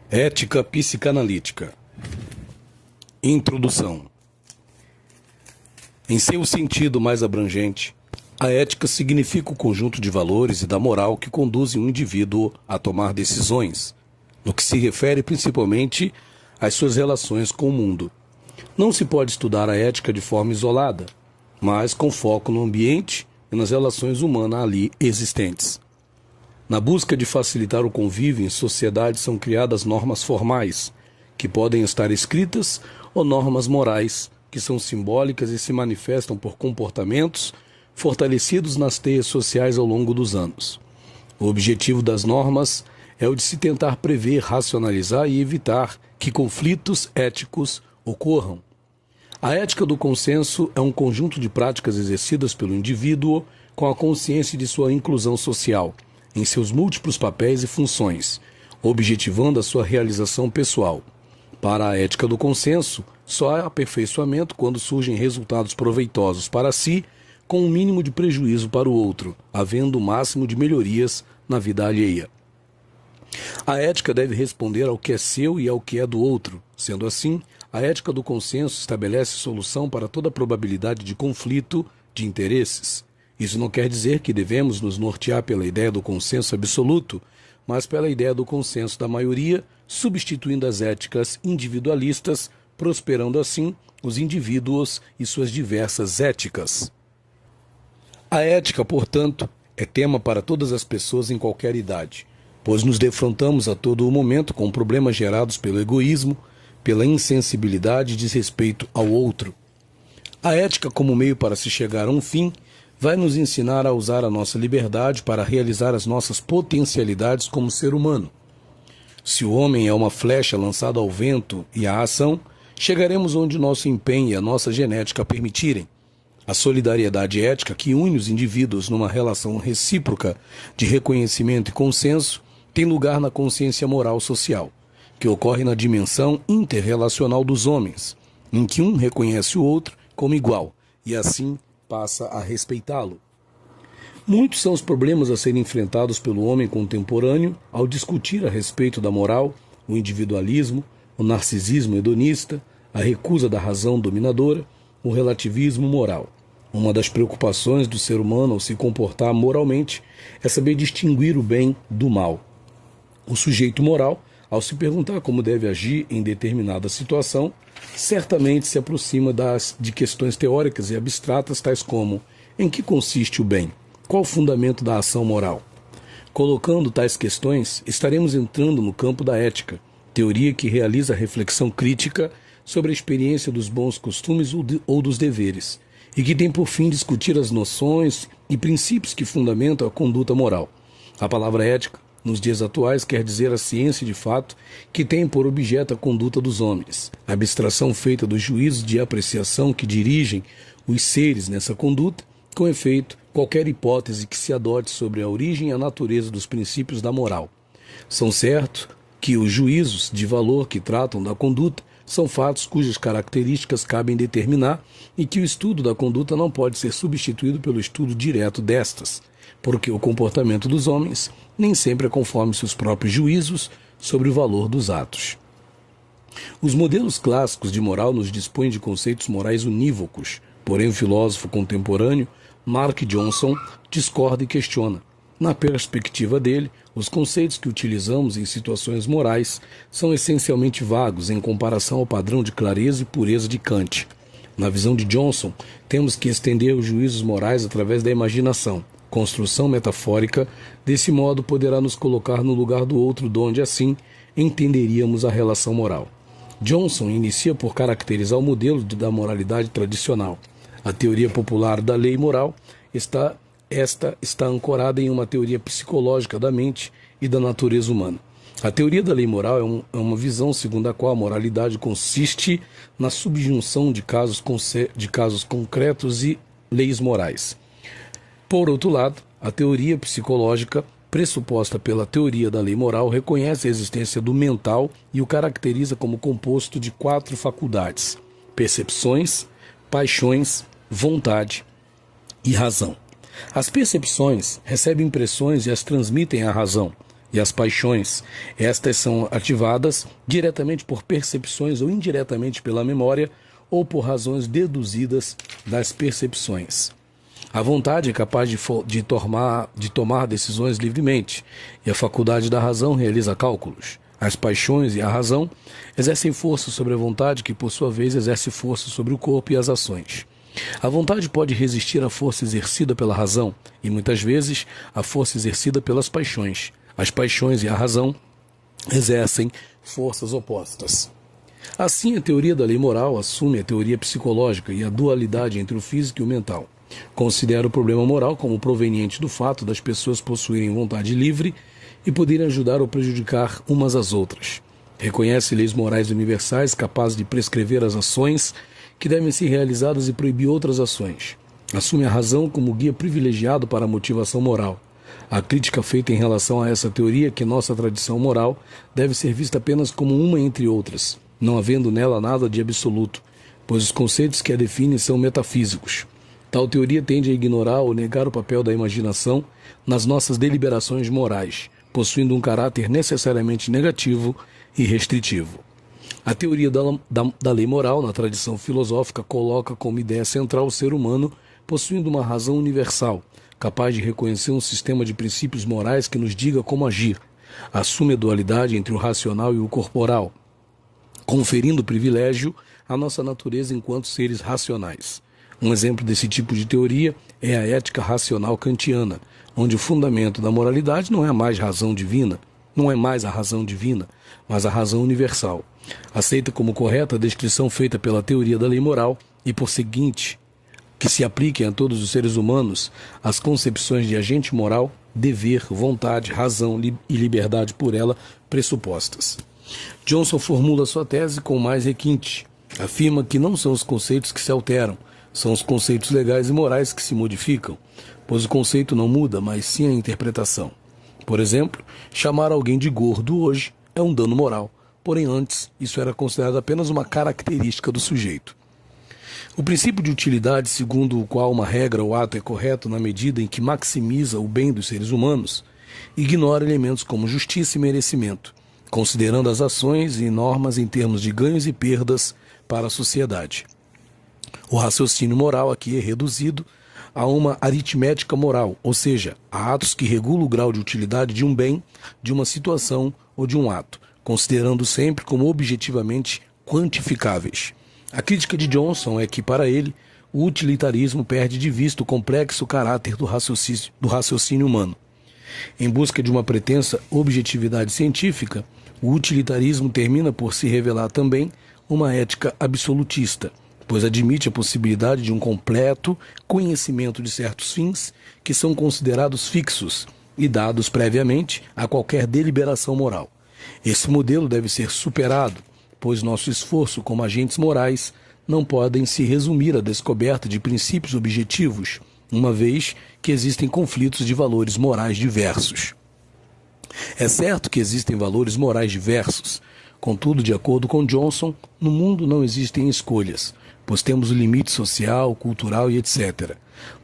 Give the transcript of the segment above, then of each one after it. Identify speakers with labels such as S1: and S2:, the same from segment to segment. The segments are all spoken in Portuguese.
S1: Ética psicanalítica. Introdução. Em seu sentido mais abrangente, a ética significa o conjunto de valores e da moral que conduzem um indivíduo a tomar decisões, no que se refere principalmente às suas relações com o mundo. Não se pode estudar a ética de forma isolada, mas com foco no ambiente e nas relações humanas ali existentes. Na busca de facilitar o convívio em sociedade são criadas normas formais, que podem estar escritas, ou normas morais, que são simbólicas e se manifestam por comportamentos fortalecidos nas teias sociais ao longo dos anos. O objetivo das normas é o de se tentar prever, racionalizar e evitar que conflitos éticos ocorram. A ética do consenso é um conjunto de práticas exercidas pelo indivíduo com a consciência de sua inclusão social, em seus múltiplos papéis e funções, objetivando a sua realização pessoal. Para a ética do consenso, só há aperfeiçoamento quando surgem resultados proveitosos para si, com um mínimo de prejuízo para o outro, havendo o máximo de melhorias na vida alheia. A ética deve responder ao que é seu e ao que é do outro. Sendo assim, a ética do consenso estabelece solução para toda probabilidade de conflito de interesses. Isso não quer dizer que devemos nos nortear pela ideia do consenso absoluto, mas pela ideia do consenso da maioria, substituindo as éticas individualistas, prosperando assim os indivíduos e suas diversas éticas. A ética, portanto, é tema para todas as pessoas em qualquer idade, pois nos defrontamos a todo o momento com problemas gerados pelo egoísmo, pela insensibilidade e desrespeito ao outro. A ética, como meio para se chegar a um fim, vai nos ensinar a usar a nossa liberdade para realizar as nossas potencialidades como ser humano. Se o homem é uma flecha lançada ao vento e à ação, chegaremos onde nosso empenho e a nossa genética permitirem. A solidariedade ética que une os indivíduos numa relação recíproca de reconhecimento e consenso tem lugar na consciência moral social, que ocorre na dimensão interrelacional dos homens, em que um reconhece o outro como igual e assim passa a respeitá-lo. Muitos são os problemas a serem enfrentados pelo homem contemporâneo ao discutir a respeito da moral, o individualismo, o narcisismo hedonista, a recusa da razão dominadora, o relativismo moral. Uma das preocupações do ser humano ao se comportar moralmente é saber distinguir o bem do mal. O sujeito moral, ao se perguntar como deve agir em determinada situação, certamente se aproxima de questões teóricas e abstratas tais como: em que consiste o bem? Qual o fundamento da ação moral? Colocando tais questões, estaremos entrando no campo da ética, teoria que realiza a reflexão crítica sobre a experiência dos bons costumes ou dos deveres, e que tem por fim discutir as noções e princípios que fundamentam a conduta moral. A palavra ética, nos dias atuais, quer dizer a ciência de fato que tem por objeto a conduta dos homens, a abstração feita dos juízos de apreciação que dirigem os seres nessa conduta. Com efeito, qualquer hipótese que se adote sobre a origem e a natureza dos princípios da moral. São certos que os juízos de valor que tratam da conduta são fatos cujas características cabem determinar e que o estudo da conduta não pode ser substituído pelo estudo direto destas, porque o comportamento dos homens nem sempre é conforme seus próprios juízos sobre o valor dos atos. Os modelos clássicos de moral nos dispõem de conceitos morais unívocos, porém o filósofo contemporâneo Mark Johnson discorda e questiona. Na perspectiva dele, os conceitos que utilizamos em situações morais são essencialmente vagos em comparação ao padrão de clareza e pureza de Kant. Na visão de Johnson, temos que estender os juízos morais através da imaginação, construção metafórica. Desse modo poderá nos colocar no lugar do outro, donde assim entenderíamos a relação moral. Johnson inicia por caracterizar o modelo da moralidade tradicional. A teoria popular da lei moral está ancorada em uma teoria psicológica da mente e da natureza humana. A teoria da lei moral é uma visão segundo a qual a moralidade consiste na subjunção de casos concretos e leis morais. Por outro lado, a teoria psicológica, pressuposta pela teoria da lei moral, reconhece a existência do mental e o caracteriza como composto de 4 faculdades: percepções, paixões, vontade e razão. As percepções recebem impressões e as transmitem à razão. e as paixões. Estas são ativadas diretamente por percepções ou indiretamente pela memória ou por razões deduzidas das percepções. A vontade é capaz de tomar decisões livremente, e a faculdade da razão realiza cálculos. As paixões e a razão exercem força sobre a vontade, que por sua vez exerce força sobre o corpo e as ações. A vontade pode resistir à força exercida pela razão e, muitas vezes, à força exercida pelas paixões. As paixões e a razão exercem forças opostas. Assim, a teoria da lei moral assume a teoria psicológica e a dualidade entre o físico e o mental. Considera o problema moral como proveniente do fato das pessoas possuírem vontade livre e poderem ajudar ou prejudicar umas às outras. Reconhece leis morais universais capazes de prescrever as ações que devem ser realizadas e proibir outras ações. Assume a razão como guia privilegiado para a motivação moral. A crítica feita em relação a essa teoria é que nossa tradição moral deve ser vista apenas como uma entre outras, não havendo nela nada de absoluto, pois os conceitos que a definem são metafísicos. Tal teoria tende a ignorar ou negar o papel da imaginação nas nossas deliberações morais, possuindo um caráter necessariamente negativo e restritivo. A teoria da lei moral, na tradição filosófica, coloca como ideia central o ser humano possuindo uma razão universal, capaz de reconhecer um sistema de princípios morais que nos diga como agir. Assume a dualidade entre o racional e o corporal, conferindo privilégio à nossa natureza enquanto seres racionais. Um exemplo desse tipo de teoria é a ética racional kantiana, onde o fundamento da moralidade não é mais a razão divina, mas a razão universal. Aceita como correta a descrição feita pela teoria da lei moral e, por seguinte, que se apliquem a todos os seres humanos as concepções de agente moral, dever, vontade, razão e liberdade por ela pressupostas. Johnson formula sua tese com mais requinte. Afirma que não são os conceitos que se alteram, são os conceitos legais e morais que se modificam, pois o conceito não muda, mas sim a interpretação. Por exemplo, chamar alguém de gordo hoje é um dano moral, porém antes isso era considerado apenas uma característica do sujeito. O princípio de utilidade, segundo o qual uma regra ou ato é correto na medida em que maximiza o bem dos seres humanos, ignora elementos como justiça e merecimento, considerando as ações e normas em termos de ganhos e perdas para a sociedade. O raciocínio moral aqui é reduzido a uma aritmética moral, ou seja, a atos que regulam o grau de utilidade de um bem, de uma situação ou de um ato, considerando sempre como objetivamente quantificáveis. A crítica de Johnson é que, para ele, o utilitarismo perde de vista o complexo caráter do raciocínio humano. Em busca de uma pretensa objetividade científica, o utilitarismo termina por se revelar também uma ética absolutista, pois admite a possibilidade de um completo conhecimento de certos fins que são considerados fixos e dados previamente a qualquer deliberação moral. Esse modelo deve ser superado, pois nosso esforço como agentes morais não podem se resumir à descoberta de princípios objetivos, uma vez que existem conflitos de valores morais diversos. É certo que existem valores morais diversos, contudo, de acordo com Johnson, no mundo não existem escolhas, pois temos o limite social, cultural e etc.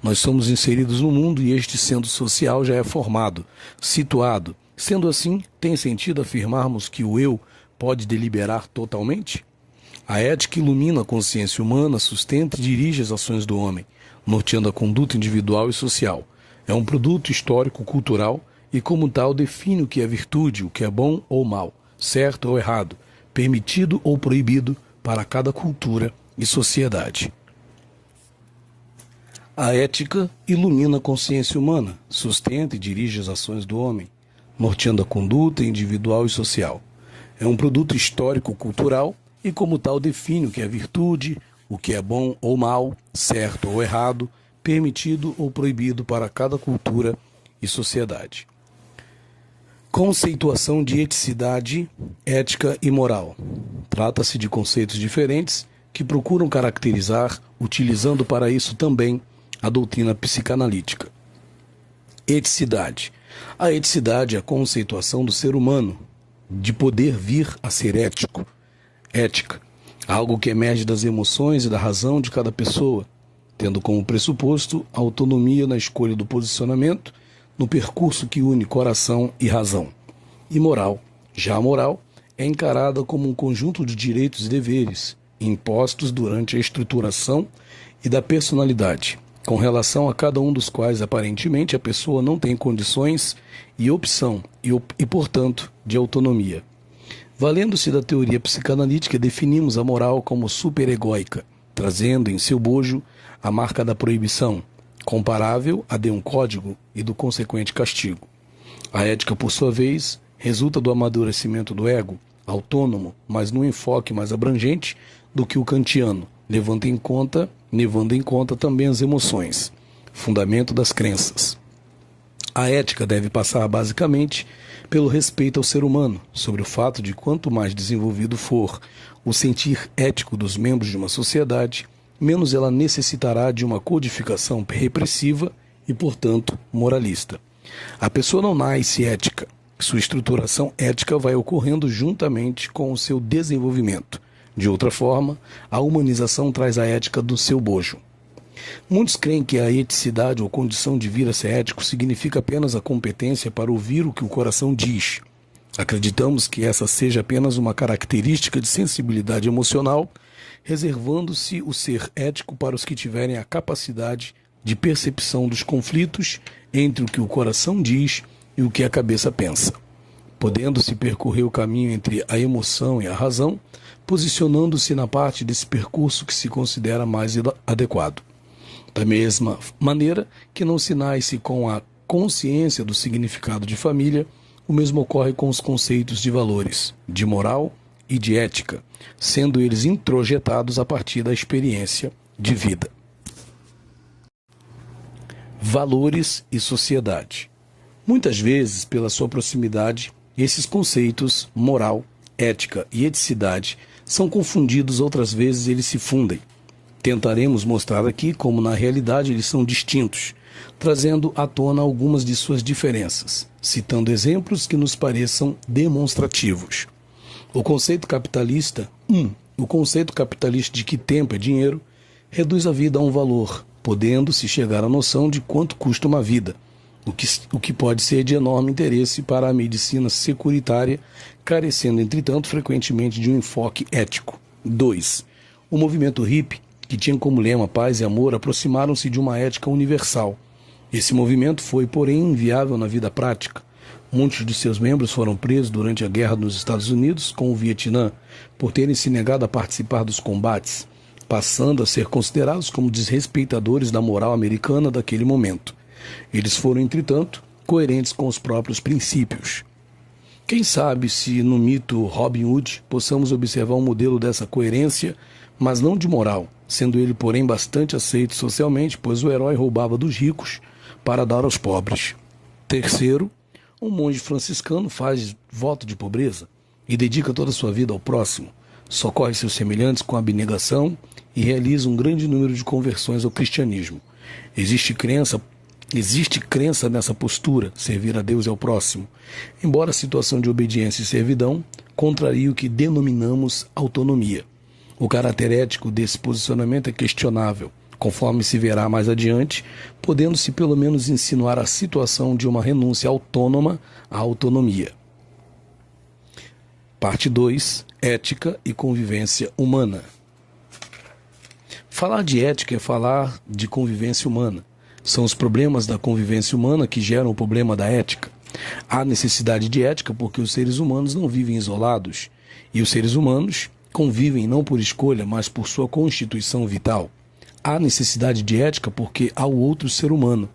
S1: Nós somos inseridos no mundo e este sendo social já é formado, situado. Sendo assim, tem sentido afirmarmos que o eu pode deliberar totalmente? A ética ilumina a consciência humana, sustenta e dirige as ações do homem, norteando a conduta individual e social. É um produto histórico-cultural e, como tal, define o que é virtude, o que é bom ou mal, certo ou errado, permitido ou proibido para cada cultura e sociedade. A ética ilumina a consciência humana, sustenta e dirige as ações do homem, norteando a conduta individual e social. É um produto histórico-cultural e, como tal, define o que é virtude, o que é bom ou mal, certo ou errado, permitido ou proibido para cada cultura e sociedade. Conceituação de eticidade, ética e moral. Trata-se de conceitos diferentes que procuram caracterizar, utilizando para isso também a doutrina psicanalítica. Eticidade. A eticidade é a conceituação do ser humano, de poder vir a ser ético. Ética. Algo que emerge das emoções e da razão de cada pessoa, tendo como pressuposto a autonomia na escolha do posicionamento, no percurso que une coração e razão. e moral. Já a moral é encarada como um conjunto de direitos e deveres impostos durante a estruturação e da personalidade, com relação a cada um dos quais aparentemente a pessoa não tem condições e opção e portanto, de autonomia. Valendo-se da teoria psicanalítica, definimos a moral como superegóica, trazendo em seu bojo a marca da proibição, comparável à de um código e do consequente castigo. A ética, por sua vez, resulta do amadurecimento do ego, autônomo, mas num enfoque mais abrangente do que o kantiano, levando em conta também as emoções, fundamento das crenças. A ética deve passar basicamente pelo respeito ao ser humano, sobre o fato de quanto mais desenvolvido for o sentir ético dos membros de uma sociedade, menos ela necessitará de uma codificação repressiva e, portanto, moralista. A pessoa não nasce ética, sua estruturação ética vai ocorrendo juntamente com o seu desenvolvimento. De outra forma, a humanização traz a ética do seu bojo. Muitos creem que a eticidade ou condição de vir a ser ético significa apenas a competência para ouvir o que o coração diz. Acreditamos que essa seja apenas uma característica de sensibilidade emocional, reservando-se o ser ético para os que tiverem a capacidade de percepção dos conflitos entre o que o coração diz e o que a cabeça pensa, podendo-se percorrer o caminho entre a emoção e a razão, posicionando-se na parte desse percurso que se considera mais adequado. Da mesma maneira que não se nasce com a consciência do significado de família, o mesmo ocorre com os conceitos de valores, de moral e de ética, sendo eles introjetados a partir da experiência de vida. Valores e sociedade. Muitas vezes, pela sua proximidade, esses conceitos, moral, ética e eticidade, são confundidos, outras vezes eles se fundem. Tentaremos mostrar aqui como na realidade eles são distintos, trazendo à tona algumas de suas diferenças, citando exemplos que nos pareçam demonstrativos. O conceito capitalista de que tempo é dinheiro, reduz a vida a um valor, podendo-se chegar à noção de quanto custa uma vida, o que pode ser de enorme interesse para a medicina securitária, carecendo, entretanto, frequentemente de um enfoque ético. 2. O movimento hippie, que tinha como lema paz e amor, aproximaram-se de uma ética universal. Esse movimento foi, porém, inviável na vida prática. Muitos de seus membros foram presos durante a guerra nos Estados Unidos com o Vietnã, por terem se negado a participar dos combates, passando a ser considerados como desrespeitadores da moral americana daquele momento. Eles foram, entretanto, coerentes com os próprios princípios. Quem sabe se no mito Robin Hood possamos observar um modelo dessa coerência, mas não de moral, sendo ele, porém, bastante aceito socialmente, pois o herói roubava dos ricos para dar aos pobres. 3. Um monge franciscano faz voto de pobreza e dedica toda a sua vida ao próximo, socorre seus semelhantes com abnegação e realiza um grande número de conversões ao cristianismo. Existe crença nessa postura, servir a Deus e ao próximo, embora a situação de obediência e servidão contrarie o que denominamos autonomia. O caráter ético desse posicionamento é questionável, conforme se verá mais adiante, podendo-se pelo menos insinuar a situação de uma renúncia autônoma à autonomia. Parte 2. Ética e convivência humana. Falar de ética é falar de convivência humana. São os problemas da convivência humana que geram o problema da ética. Há necessidade de ética porque os seres humanos não vivem isolados, e os seres humanos convivem não por escolha, mas por sua constituição vital. Há necessidade de ética porque há o outro ser humano.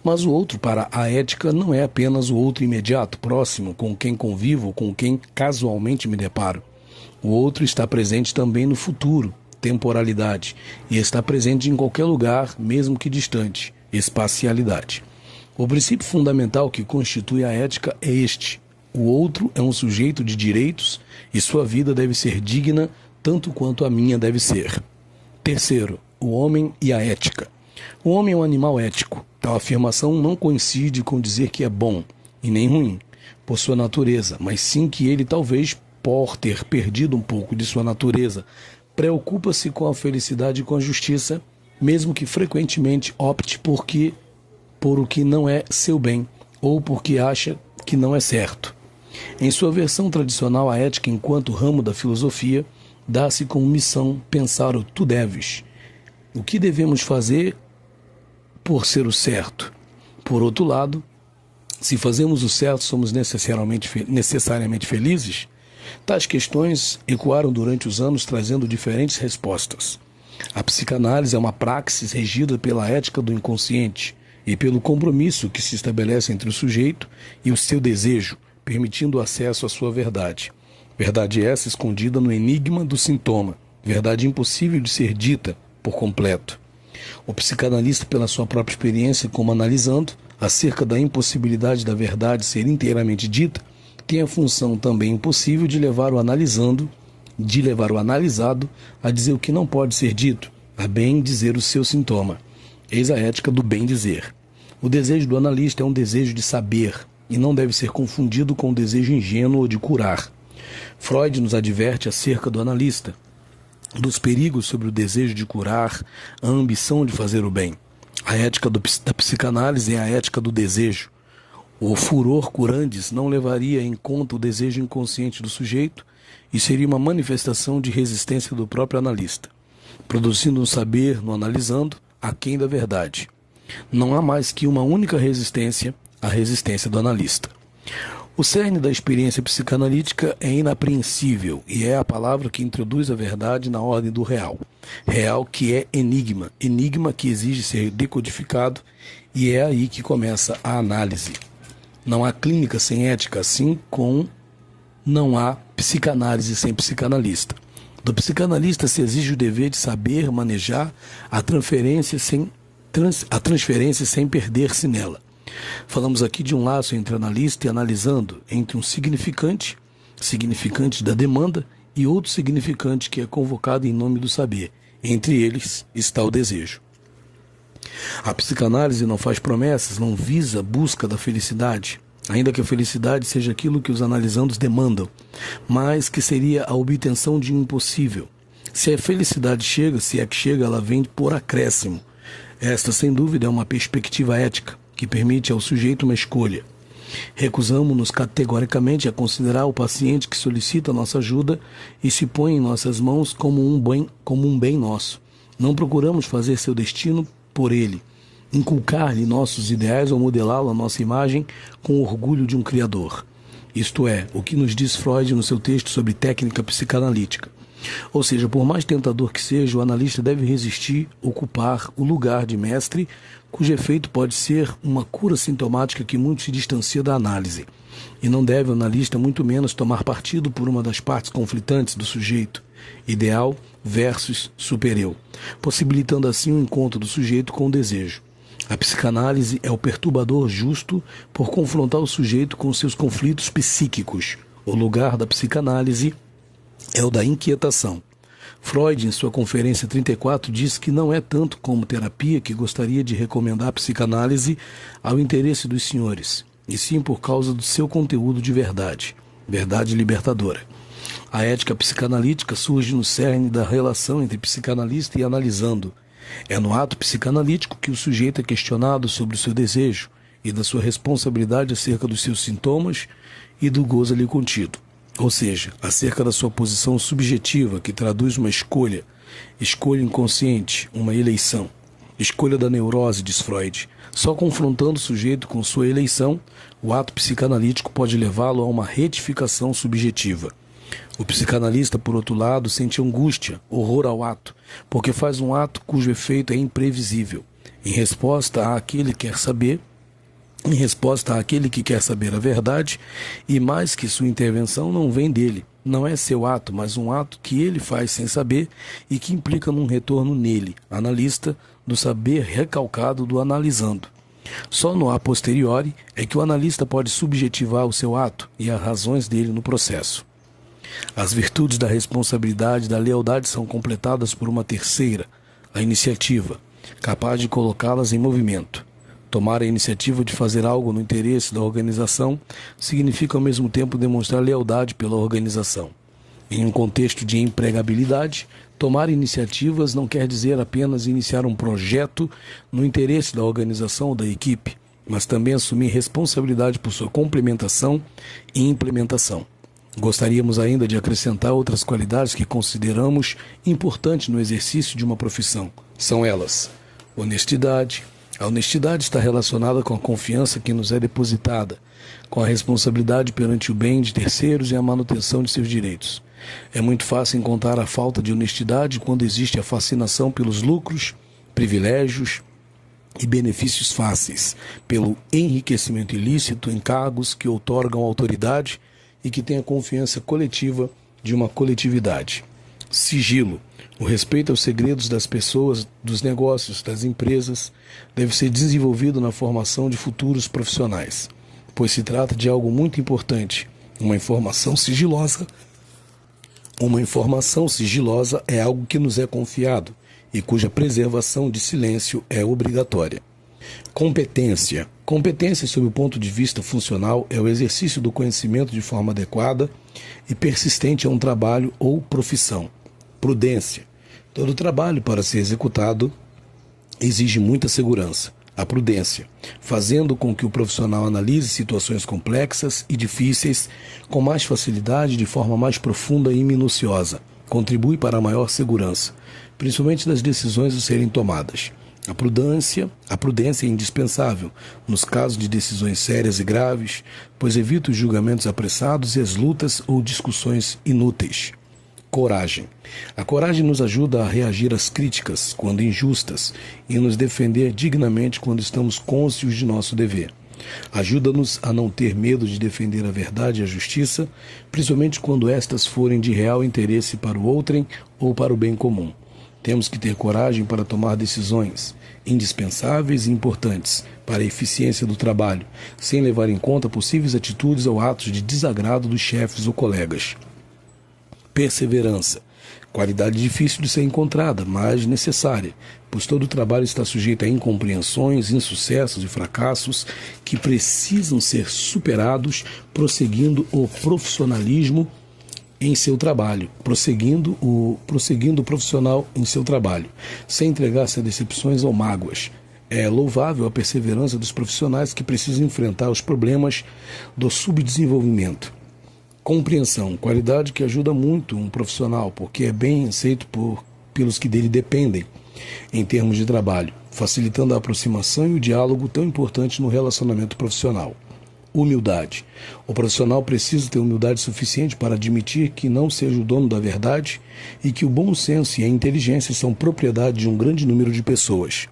S1: Mas o outro para a ética não é apenas o outro imediato, próximo, com quem convivo ou com quem casualmente me deparo. O outro está presente também no futuro, temporalidade, e está presente em qualquer lugar, mesmo que distante, espacialidade. O princípio fundamental que constitui a ética é este: o outro é um sujeito de direitos e sua vida deve ser digna tanto quanto a minha deve ser. 3. O homem e a ética. O homem é um animal ético. Tal afirmação não coincide com dizer que é bom e nem ruim por sua natureza, mas sim que ele talvez, por ter perdido um pouco de sua natureza, preocupa-se com a felicidade e com a justiça, mesmo que frequentemente opte por o que não é seu bem ou porque acha que não é certo. Em sua versão tradicional, a ética, enquanto ramo da filosofia, dá-se como missão pensar o tu deves, o que devemos fazer por ser o certo. Por outro lado, se fazemos o certo, somos necessariamente felizes? Tais questões ecoaram durante os anos, trazendo diferentes respostas. A psicanálise é uma praxis regida pela ética do inconsciente e pelo compromisso que se estabelece entre o sujeito e o seu desejo, permitindo o acesso à sua verdade. Verdade essa escondida no enigma do sintoma, verdade impossível de ser dita por completo. O psicanalista, pela sua própria experiência, como analisando acerca da impossibilidade da verdade ser inteiramente dita, tem a função também impossível de levar o analisado a dizer o que não pode ser dito, a bem dizer o seu sintoma. Eis a ética do bem dizer. O desejo do analista é um desejo de saber e não deve ser confundido com o desejo ingênuo de curar. Freud nos adverte acerca do analista, dos perigos sobre o desejo de curar, a ambição de fazer o bem. A ética da psicanálise é a ética do desejo. O furor curandes não levaria em conta o desejo inconsciente do sujeito e seria uma manifestação de resistência do próprio analista, produzindo um saber no analisando aquém da verdade. Não há mais que uma única resistência, a resistência do analista. O cerne da experiência psicanalítica é inapreensível e é a palavra que introduz a verdade na ordem do real. Real que é enigma, enigma que exige ser decodificado, e é aí que começa a análise. Não há clínica sem ética, assim como não há psicanálise sem psicanalista. Do psicanalista se exige o dever de saber manejar a transferência sem perder-se nela. Falamos aqui de um laço entre analista e analisando, entre um significante da demanda, e outro significante que é convocado em nome do saber. Entre eles está o desejo. A psicanálise não faz promessas, não visa a busca da felicidade, ainda que a felicidade seja aquilo que os analisandos demandam, mas que seria a obtenção de um impossível. Se a felicidade chega, se é que chega, ela vem por acréscimo. Esta, sem dúvida, é uma perspectiva ética, que permite ao sujeito uma escolha. Recusamos-nos categoricamente a considerar o paciente que solicita nossa ajuda e se põe em nossas mãos como um bem nosso. Não procuramos fazer seu destino por ele, inculcar-lhe nossos ideais ou modelá-lo à nossa imagem com o orgulho de um criador. Isto é, o que nos diz Freud no seu texto sobre técnica psicanalítica. Ou seja, por mais tentador que seja, o analista deve resistir, ocupar o lugar de mestre, cujo efeito pode ser uma cura sintomática que muito se distancia da análise. E não deve o analista muito menos tomar partido por uma das partes conflitantes do sujeito, ideal versus super-eu, possibilitando assim o encontro do sujeito com o desejo. A psicanálise é o perturbador justo por confrontar o sujeito com seus conflitos psíquicos. O lugar da psicanálise é o da inquietação. Freud, em sua Conferência 34, diz que não é tanto como terapia que gostaria de recomendar a psicanálise ao interesse dos senhores, e sim por causa do seu conteúdo de verdade, verdade libertadora. A ética psicanalítica surge no cerne da relação entre psicanalista e analisando. É no ato psicanalítico que o sujeito é questionado sobre o seu desejo e da sua responsabilidade acerca dos seus sintomas e do gozo ali contido. Ou seja, acerca da sua posição subjetiva, que traduz uma escolha inconsciente, uma eleição. Escolha da neurose, diz Freud. Só confrontando o sujeito com sua eleição, o ato psicanalítico pode levá-lo a uma retificação subjetiva. O psicanalista, por outro lado, sente angústia, horror ao ato, porque faz um ato cujo efeito é imprevisível. Em resposta àquele que quer saber a verdade, e mais que sua intervenção não vem dele, não é seu ato, mas um ato que ele faz sem saber e que implica num retorno nele, analista, do saber recalcado do analisando. Só no a posteriori é que o analista pode subjetivar o seu ato e as razões dele no processo. As virtudes da responsabilidade e da lealdade são completadas por uma terceira, a iniciativa, capaz de colocá-las em movimento. Tomar a iniciativa de fazer algo no interesse da organização significa ao mesmo tempo demonstrar lealdade pela organização. Em um contexto de empregabilidade, tomar iniciativas não quer dizer apenas iniciar um projeto no interesse da organização ou da equipe, mas também assumir responsabilidade por sua complementação e implementação. Gostaríamos ainda de acrescentar outras qualidades que consideramos importantes no exercício de uma profissão. São elas: honestidade. A honestidade está relacionada com a confiança que nos é depositada, com a responsabilidade perante o bem de terceiros e a manutenção de seus direitos. É muito fácil encontrar a falta de honestidade quando existe a fascinação pelos lucros, privilégios e benefícios fáceis, pelo enriquecimento ilícito em cargos que outorgam autoridade e que têm a confiança coletiva de uma coletividade. Sigilo. O respeito aos segredos das pessoas, dos negócios, das empresas, deve ser desenvolvido na formação de futuros profissionais, pois se trata de algo muito importante. Uma informação sigilosa é algo que nos é confiado e cuja preservação de silêncio é obrigatória. Competência. Competência, sob o ponto de vista funcional, é o exercício do conhecimento de forma adequada e persistente a um trabalho ou profissão. Prudência. Todo trabalho, para ser executado, exige muita segurança. A prudência, fazendo com que o profissional analise situações complexas e difíceis com mais facilidade, de forma mais profunda e minuciosa, contribui para a maior segurança, principalmente das decisões a serem tomadas. A prudência é indispensável nos casos de decisões sérias e graves, pois evita os julgamentos apressados e as lutas ou discussões inúteis. Coragem. A coragem nos ajuda a reagir às críticas, quando injustas, e nos defender dignamente quando estamos cônscios de nosso dever. Ajuda-nos a não ter medo de defender a verdade e a justiça, principalmente quando estas forem de real interesse para o outrem ou para o bem comum. Temos que ter coragem para tomar decisões indispensáveis e importantes para a eficiência do trabalho, sem levar em conta possíveis atitudes ou atos de desagrado dos chefes ou colegas. Perseverança. Qualidade difícil de ser encontrada, mas necessária, pois todo trabalho está sujeito a incompreensões, insucessos e fracassos que precisam ser superados, prosseguindo o profissionalismo em seu trabalho, prosseguindo o profissional em seu trabalho, sem entregar-se a decepções ou mágoas. É louvável a perseverança dos profissionais que precisam enfrentar os problemas do subdesenvolvimento. Compreensão, qualidade que ajuda muito um profissional, porque é bem aceito pelos que dele dependem em termos de trabalho, facilitando a aproximação e o diálogo tão importante no relacionamento profissional. Humildade. O profissional precisa ter humildade suficiente para admitir que não seja o dono da verdade e que o bom senso e a inteligência são propriedade de um grande número de pessoas.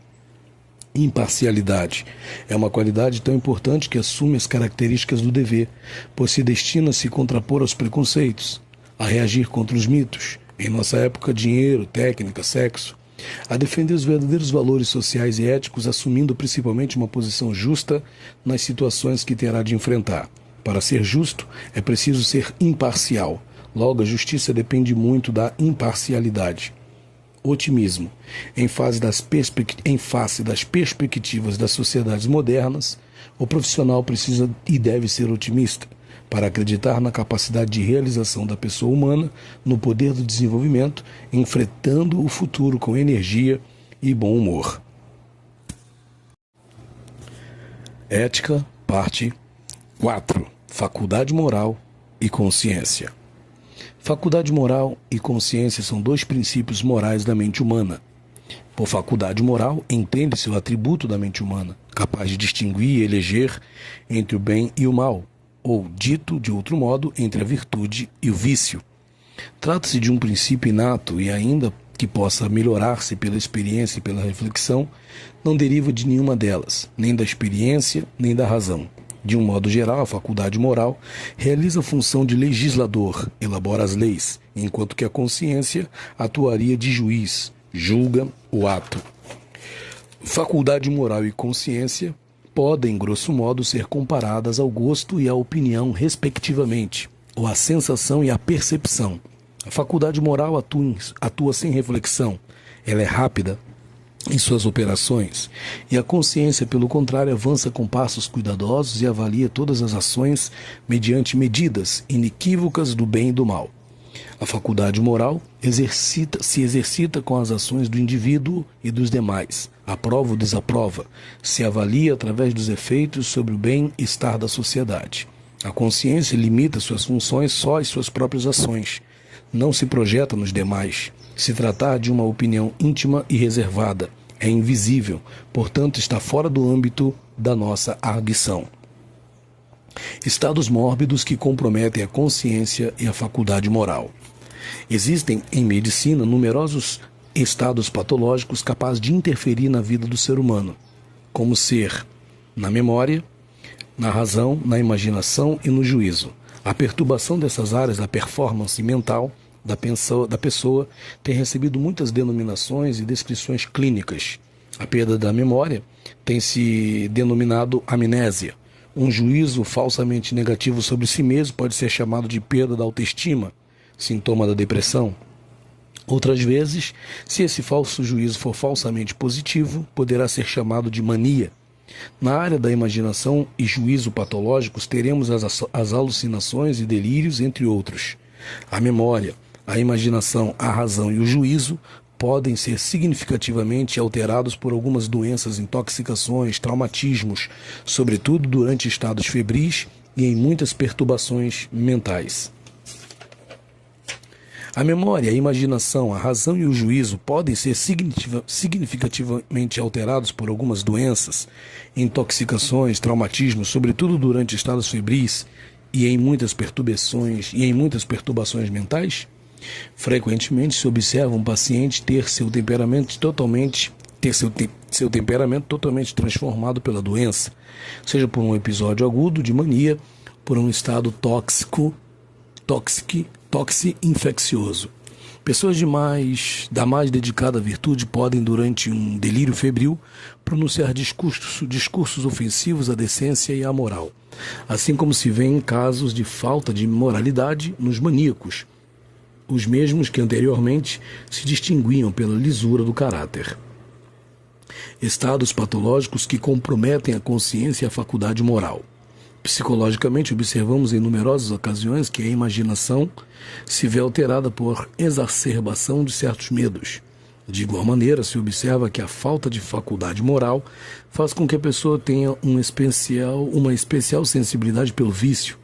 S1: Imparcialidade. É uma qualidade tão importante que assume as características do dever, pois se destina a se contrapor aos preconceitos, a reagir contra os mitos, em nossa época dinheiro, técnica, sexo, a defender os verdadeiros valores sociais e éticos, assumindo principalmente uma posição justa nas situações que terá de enfrentar. Para ser justo, é preciso ser imparcial. Logo, a justiça depende muito da imparcialidade. Otimismo. Em face das perspectivas das sociedades modernas, o profissional precisa e deve ser otimista, para acreditar na capacidade de realização da pessoa humana, no poder do desenvolvimento, enfrentando o futuro com energia e bom humor. Ética, parte 4. Faculdade moral e consciência. Faculdade moral e consciência são dois princípios morais da mente humana. Por faculdade moral, entende-se o atributo da mente humana, capaz de distinguir e eleger entre o bem e o mal, ou, dito de outro modo, entre a virtude e o vício. Trata-se de um princípio inato e, ainda que possa melhorar-se pela experiência e pela reflexão, não deriva de nenhuma delas, nem da experiência, nem da razão. De um modo geral, a faculdade moral realiza a função de legislador, elabora as leis, enquanto que a consciência atuaria de juiz, julga o ato. Faculdade moral e consciência podem, grosso modo, ser comparadas ao gosto e à opinião, respectivamente, ou à sensação e à percepção. A faculdade moral atua sem reflexão, ela é rápida em suas operações, e a consciência, pelo contrário, avança com passos cuidadosos e avalia todas as ações mediante medidas inequívocas do bem e do mal. A faculdade moral se exercita com as ações do indivíduo e dos demais, aprova ou desaprova, se avalia através dos efeitos sobre o bem-estar da sociedade. A consciência limita suas funções só às suas próprias ações, não se projeta nos demais. Se tratar de uma opinião íntima e reservada, é invisível, portanto está fora do âmbito da nossa arguição. Estados mórbidos que comprometem a consciência e a faculdade moral. Existem em medicina numerosos estados patológicos capazes de interferir na vida do ser humano, como ser na memória, na razão, na imaginação e no juízo. A perturbação dessas áreas da performance mental da pessoa tem recebido muitas denominações e descrições clínicas. A perda da memória tem se denominado amnésia. Um juízo falsamente negativo sobre si mesmo pode ser chamado de perda da autoestima, sintoma da depressão. Outras vezes, se esse falso juízo for falsamente positivo, poderá ser chamado de mania. Na área da imaginação e juízo patológicos, teremos as alucinações e delírios, entre outros. A memória, a imaginação, a razão e o juízo podem ser significativamente alterados por algumas doenças, intoxicações, traumatismos, sobretudo durante estados febris e em muitas perturbações mentais. A memória, a imaginação, a razão e o juízo podem ser significativamente alterados por algumas doenças, intoxicações, traumatismos, sobretudo durante estados febris e em muitas perturbações mentais. Frequentemente se observa um paciente ter seu temperamento totalmente transformado pela doença, seja por um episódio agudo de mania, por um estado toxi-infeccioso. Pessoas da mais dedicada virtude podem, durante um delírio febril, pronunciar discursos ofensivos à decência e à moral, assim como se vê em casos de falta de moralidade nos maníacos, os mesmos que anteriormente se distinguiam pela lisura do caráter. Estados patológicos que comprometem a consciência e a faculdade moral. Psicologicamente, observamos em numerosas ocasiões que a imaginação se vê alterada por exacerbação de certos medos. De igual maneira, se observa que a falta de faculdade moral faz com que a pessoa tenha uma especial sensibilidade pelo vício,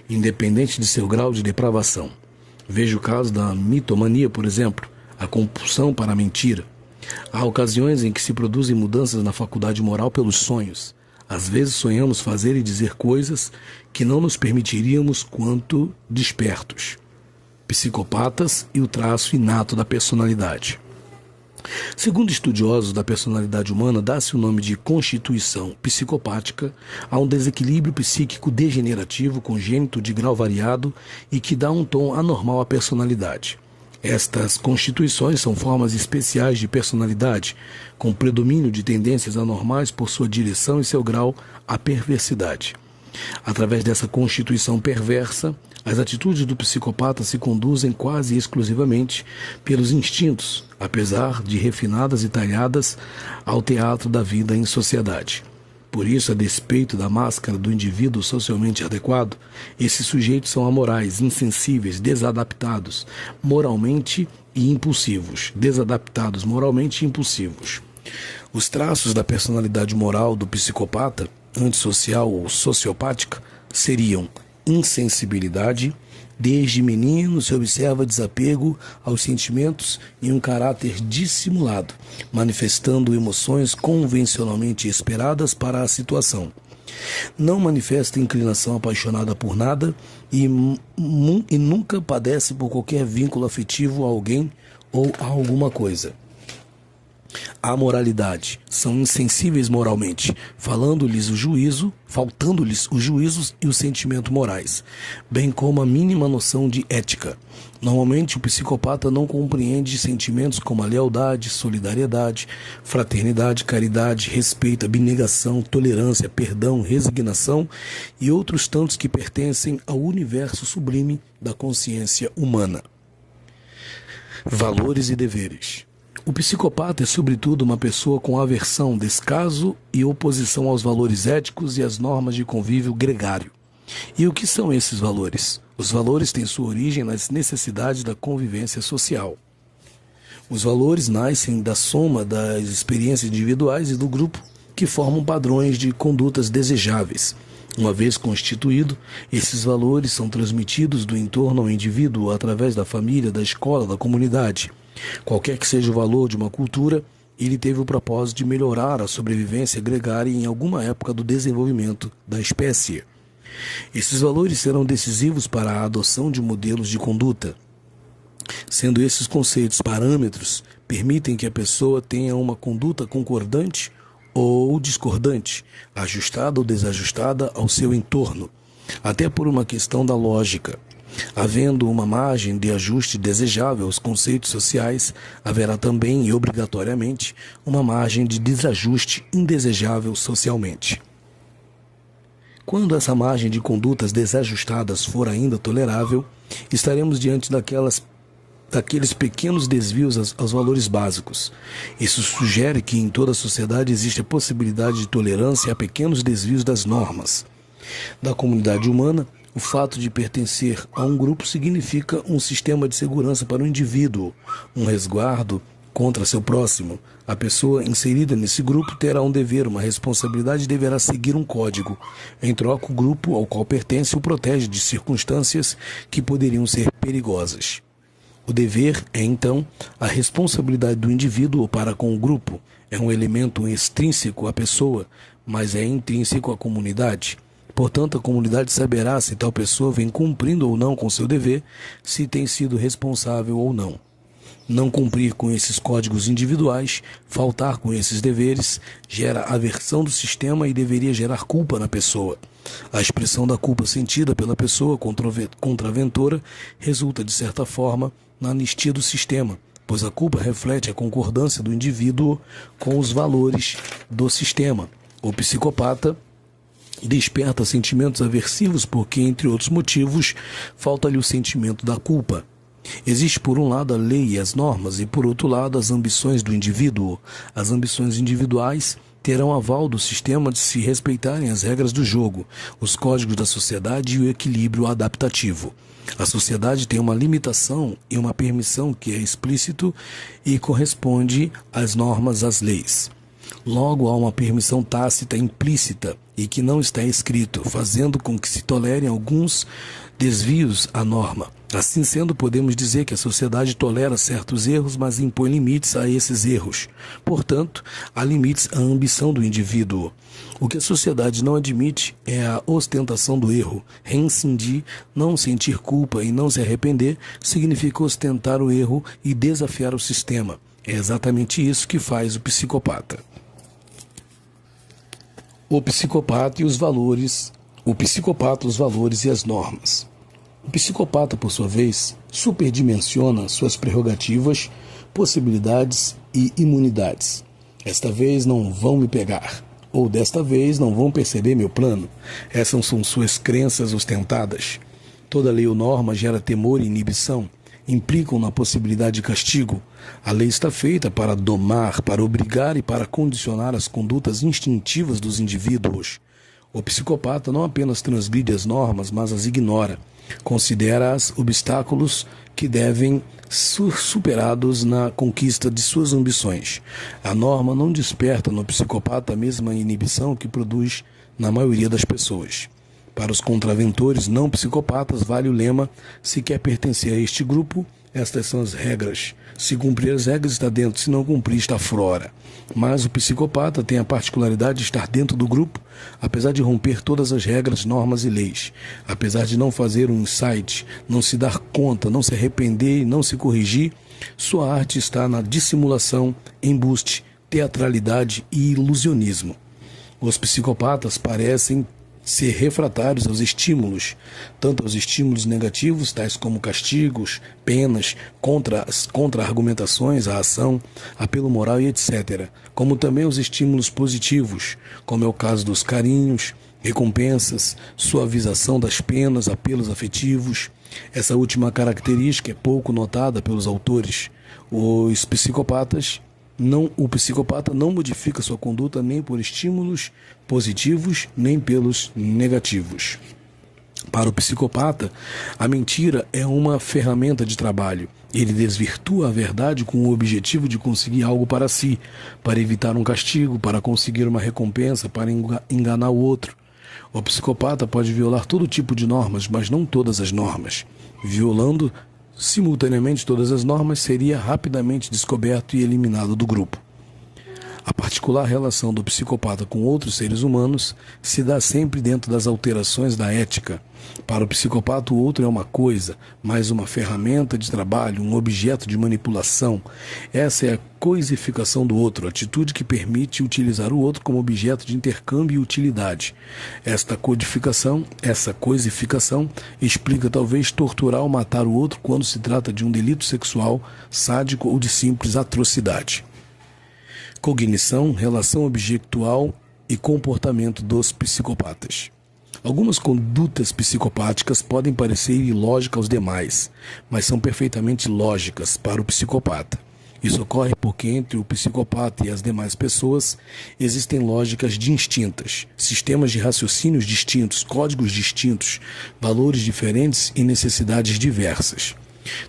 S1: independente de seu grau de depravação. Veja o caso da mitomania, por exemplo, a compulsão para a mentira. Há ocasiões em que se produzem mudanças na faculdade moral pelos sonhos. Às vezes sonhamos fazer e dizer coisas que não nos permitiríamos quanto despertos. Psicopatas e o traço inato da personalidade. Segundo estudiosos da personalidade humana, dá-se o nome de constituição psicopática a um desequilíbrio psíquico degenerativo congênito de grau variado e que dá um tom anormal à personalidade. Estas constituições são formas especiais de personalidade, com predomínio de tendências anormais por sua direção e seu grau à perversidade. Através dessa constituição perversa, as atitudes do psicopata se conduzem quase exclusivamente pelos instintos, apesar de refinadas e talhadas ao teatro da vida em sociedade. Por isso, a despeito da máscara do indivíduo socialmente adequado, esses sujeitos são amorais, insensíveis, desadaptados moralmente e impulsivos. Os traços da personalidade moral do psicopata, antissocial ou sociopática, seriam insensibilidade. Desde menino se observa desapego aos sentimentos e um caráter dissimulado, manifestando emoções convencionalmente esperadas para a situação. Não manifesta inclinação apaixonada por nada e nunca padece por qualquer vínculo afetivo a alguém ou a alguma coisa. A moralidade, são insensíveis moralmente, faltando-lhes os juízos e o sentimento morais, bem como a mínima noção de ética. Normalmente o psicopata não compreende sentimentos como a lealdade, solidariedade, fraternidade, caridade, respeito, abnegação, tolerância, perdão, resignação e outros tantos que pertencem ao universo sublime da consciência humana. Valores e deveres. O psicopata é, sobretudo, uma pessoa com aversão, descaso e oposição aos valores éticos e às normas de convívio gregário. E o que são esses valores? Os valores têm sua origem nas necessidades da convivência social. Os valores nascem da soma das experiências individuais e do grupo, que formam padrões de condutas desejáveis. Uma vez constituído, esses valores são transmitidos do entorno ao indivíduo através da família, da escola, da comunidade. Qualquer que seja o valor de uma cultura, ele teve o propósito de melhorar a sobrevivência gregária em alguma época do desenvolvimento da espécie. Esses valores serão decisivos para a adoção de modelos de conduta. Sendo esses conceitos parâmetros, permitem que a pessoa tenha uma conduta concordante ou discordante, ajustada ou desajustada ao seu entorno, até por uma questão da lógica. Havendo uma margem de ajuste desejável aos conceitos sociais, haverá também e obrigatoriamente uma margem de desajuste indesejável socialmente. Quando essa margem de condutas desajustadas for ainda tolerável, estaremos diante daqueles pequenos desvios aos valores básicos. Isso sugere que em toda a sociedade existe a possibilidade de tolerância a pequenos desvios das normas. Da comunidade humana, o fato de pertencer a um grupo significa um sistema de segurança para o indivíduo, um resguardo contra seu próximo. A pessoa inserida nesse grupo terá um dever, uma responsabilidade e deverá seguir um código. Em troca, o grupo ao qual pertence o protege de circunstâncias que poderiam ser perigosas. O dever é, então, a responsabilidade do indivíduo para com o grupo. É um elemento extrínseco à pessoa, mas é intrínseco à comunidade. Portanto, a comunidade saberá se tal pessoa vem cumprindo ou não com seu dever, se tem sido responsável ou não. Não cumprir com esses códigos individuais, faltar com esses deveres, gera aversão do sistema e deveria gerar culpa na pessoa. A expressão da culpa sentida pela pessoa contraventora resulta, de certa forma, na anistia do sistema, pois a culpa reflete a concordância do indivíduo com os valores do sistema. O psicopata desperta sentimentos aversivos porque, entre outros motivos, falta-lhe o sentimento da culpa. Existe, por um lado, a lei e as normas, e, por outro lado, as ambições do indivíduo. As ambições individuais terão aval do sistema de se respeitarem as regras do jogo, os códigos da sociedade e o equilíbrio adaptativo. A sociedade tem uma limitação e uma permissão que é explícito e corresponde às normas, às leis. Logo, há uma permissão tácita implícita e que não está escrito, fazendo com que se tolerem alguns desvios à norma. Assim sendo, podemos dizer que a sociedade tolera certos erros, mas impõe limites a esses erros. Portanto, há limites à ambição do indivíduo. O que a sociedade não admite é a ostentação do erro. Reincindir, não sentir culpa e não se arrepender, significa ostentar o erro e desafiar o sistema. É exatamente isso que faz o psicopata. O psicopata e os valores. O psicopata, os valores e as normas. O psicopata, por sua vez, superdimensiona suas prerrogativas, possibilidades e imunidades. Esta vez não vão me pegar, ou desta vez não vão perceber meu plano. Essas são suas crenças ostentadas. Toda lei ou norma gera temor e inibição, implicam na possibilidade de castigo. A lei está feita para domar, para obrigar e para condicionar as condutas instintivas dos indivíduos. O psicopata não apenas transgride as normas, mas as ignora. Considera-as obstáculos que devem ser superados na conquista de suas ambições. A norma não desperta no psicopata a mesma inibição que produz na maioria das pessoas. Para os contraventores não psicopatas vale o lema: se quer pertencer a este grupo, estas são as regras. Se cumprir as regras está dentro, se não cumprir está fora. Mas o psicopata tem a particularidade de estar dentro do grupo, apesar de romper todas as regras, normas e leis. Apesar de não fazer um insight, não se dar conta, não se arrepender e não se corrigir, sua arte está na dissimulação, embuste, teatralidade e ilusionismo. Os psicopatas parecem ser refratários aos tanto aos estímulos negativos, tais como castigos, penas, contra-argumentações, a ação, apelo moral e etc., como também aos estímulos positivos, como é o caso dos carinhos, recompensas, suavização das penas, apelos afetivos. Essa última característica é pouco notada pelos autores. O psicopata não modifica sua conduta nem por estímulos positivos, nem pelos negativos. Para o psicopata, a mentira é uma ferramenta de trabalho. Ele desvirtua a verdade com o objetivo de conseguir algo para si, para evitar um castigo, para conseguir uma recompensa, para enganar o outro. O psicopata pode violar todo tipo de normas, mas não todas as normas. Violando simultaneamente todas as normas, seria rapidamente descoberto e eliminado do grupo. A particular relação do psicopata com outros seres humanos se dá sempre dentro das alterações da ética. Para o psicopata, o outro é uma coisa, mais uma ferramenta de trabalho, um objeto de manipulação. Essa é a coisificação do outro, atitude que permite utilizar o outro como objeto de intercâmbio e utilidade. Essa coisificação explica talvez torturar ou matar o outro quando se trata de um delito sexual, sádico ou de simples atrocidade. Cognição, relação objetual e comportamento dos psicopatas. Algumas condutas psicopáticas podem parecer ilógicas aos demais, mas são perfeitamente lógicas para o psicopata. Isso ocorre porque entre o psicopata e as demais pessoas existem lógicas distintas, sistemas de raciocínios distintos, códigos distintos, valores diferentes e necessidades diversas.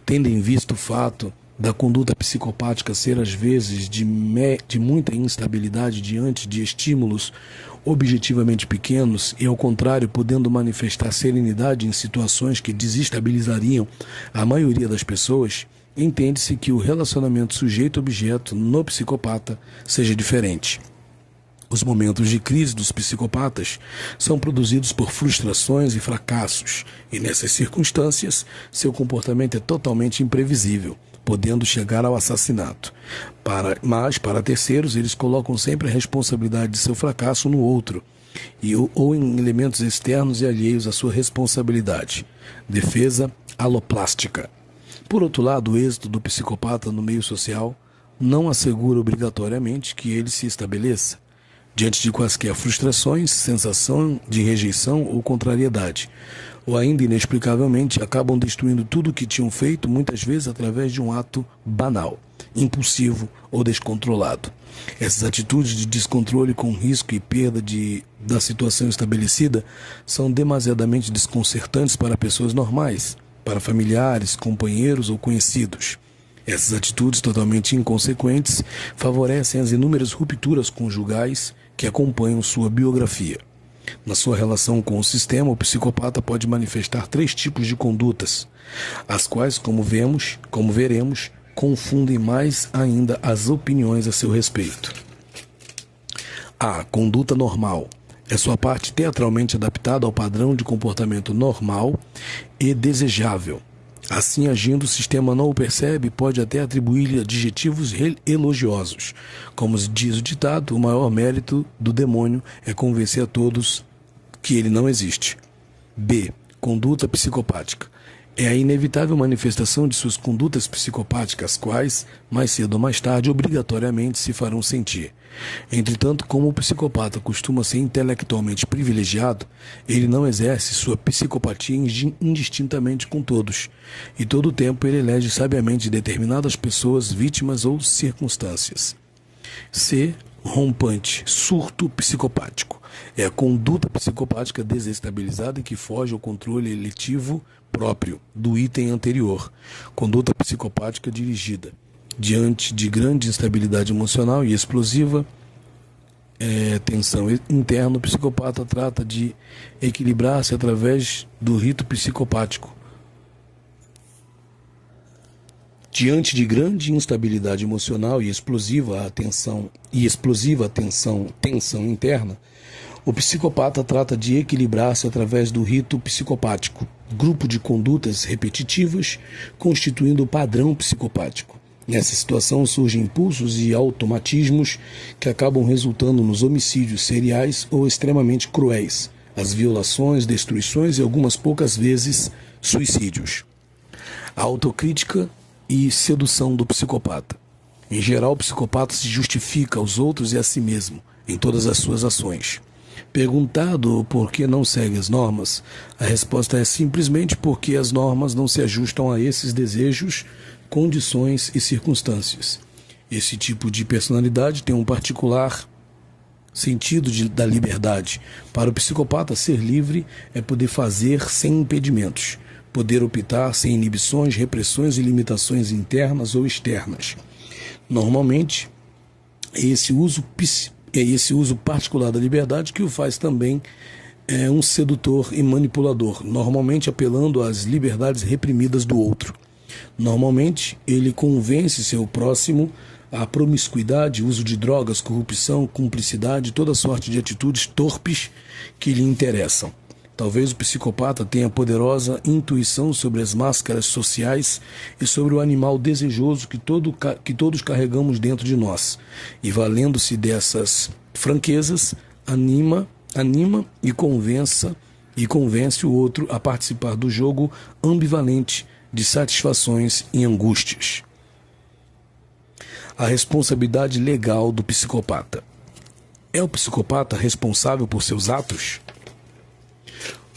S1: Tendo em vista o fato da conduta psicopática ser às vezes de muita instabilidade diante de estímulos objetivamente pequenos e, ao contrário, podendo manifestar serenidade em situações que desestabilizariam a maioria das pessoas, entende-se que o relacionamento sujeito-objeto no psicopata seja diferente. Os momentos de crise dos psicopatas são produzidos por frustrações e fracassos, e nessas circunstâncias, seu comportamento é totalmente imprevisível, podendo chegar ao assassinato. Mas, para terceiros, eles colocam sempre a responsabilidade de seu fracasso no outro, ou em elementos externos e alheios à sua responsabilidade. Defesa aloplástica. Por outro lado, o êxito do psicopata no meio social não assegura obrigatoriamente que ele se estabeleça diante de quaisquer frustrações, sensação de rejeição ou contrariedade, ou ainda inexplicavelmente acabam destruindo tudo o que tinham feito, muitas vezes através de um ato banal, impulsivo ou descontrolado. Essas atitudes de descontrole com risco e perda da situação estabelecida são demasiadamente desconcertantes para pessoas normais, para familiares, companheiros ou conhecidos. Essas atitudes totalmente inconsequentes favorecem as inúmeras rupturas conjugais que acompanham sua biografia. Na sua relação com o sistema, o psicopata pode manifestar 3 tipos de condutas, as quais, como veremos, confundem mais ainda as opiniões a seu respeito. A conduta normal é sua parte teatralmente adaptada ao padrão de comportamento normal e desejável. Assim, agindo, o sistema não o percebe e pode até atribuir-lhe adjetivos elogiosos. Como diz o ditado, o maior mérito do demônio é convencer a todos que ele não existe. B. Conduta psicopática. É a inevitável manifestação de suas condutas psicopáticas, quais, mais cedo ou mais tarde, obrigatoriamente se farão sentir. Entretanto, como o psicopata costuma ser intelectualmente privilegiado, ele não exerce sua psicopatia indistintamente com todos, e todo o tempo ele elege sabiamente determinadas pessoas, vítimas ou circunstâncias. C. Rompante, surto psicopático. É a conduta psicopática desestabilizada que foge ao controle eletivo próprio do item anterior. Conduta psicopática dirigida. Diante de grande instabilidade emocional e explosiva, tensão interna, o psicopata trata de equilibrar-se através do rito psicopático. Diante de grande instabilidade emocional e explosiva tensão interna, o psicopata trata de equilibrar-se através do rito psicopático, grupo de condutas repetitivas constituindo o padrão psicopático. Nessa situação surgem impulsos e automatismos que acabam resultando nos homicídios seriais ou extremamente cruéis, as violações, destruições e algumas poucas vezes suicídios. A autocrítica e sedução do psicopata. Em geral, o psicopata se justifica aos outros e a si mesmo em todas as suas ações. Perguntado por que não segue as normas, a resposta é simplesmente porque as normas não se ajustam a esses desejos, condições e circunstâncias. Esse tipo de personalidade tem um particular sentido da liberdade. Para o psicopata, ser livre é poder fazer sem impedimentos, poder optar sem inibições, repressões e limitações internas ou externas. Normalmente, é esse uso particular da liberdade que o faz também um sedutor e manipulador, normalmente apelando às liberdades reprimidas do outro. Normalmente, ele convence seu próximo à promiscuidade, uso de drogas, corrupção, cumplicidade, toda sorte de atitudes torpes que lhe interessam. Talvez o psicopata tenha poderosa intuição sobre as máscaras sociais e sobre o animal desejoso que todos carregamos dentro de nós, e valendo-se dessas franquezas, anima e convence o outro a participar do jogo ambivalente de satisfações e angústias. A responsabilidade legal do psicopata. É o psicopata responsável por seus atos?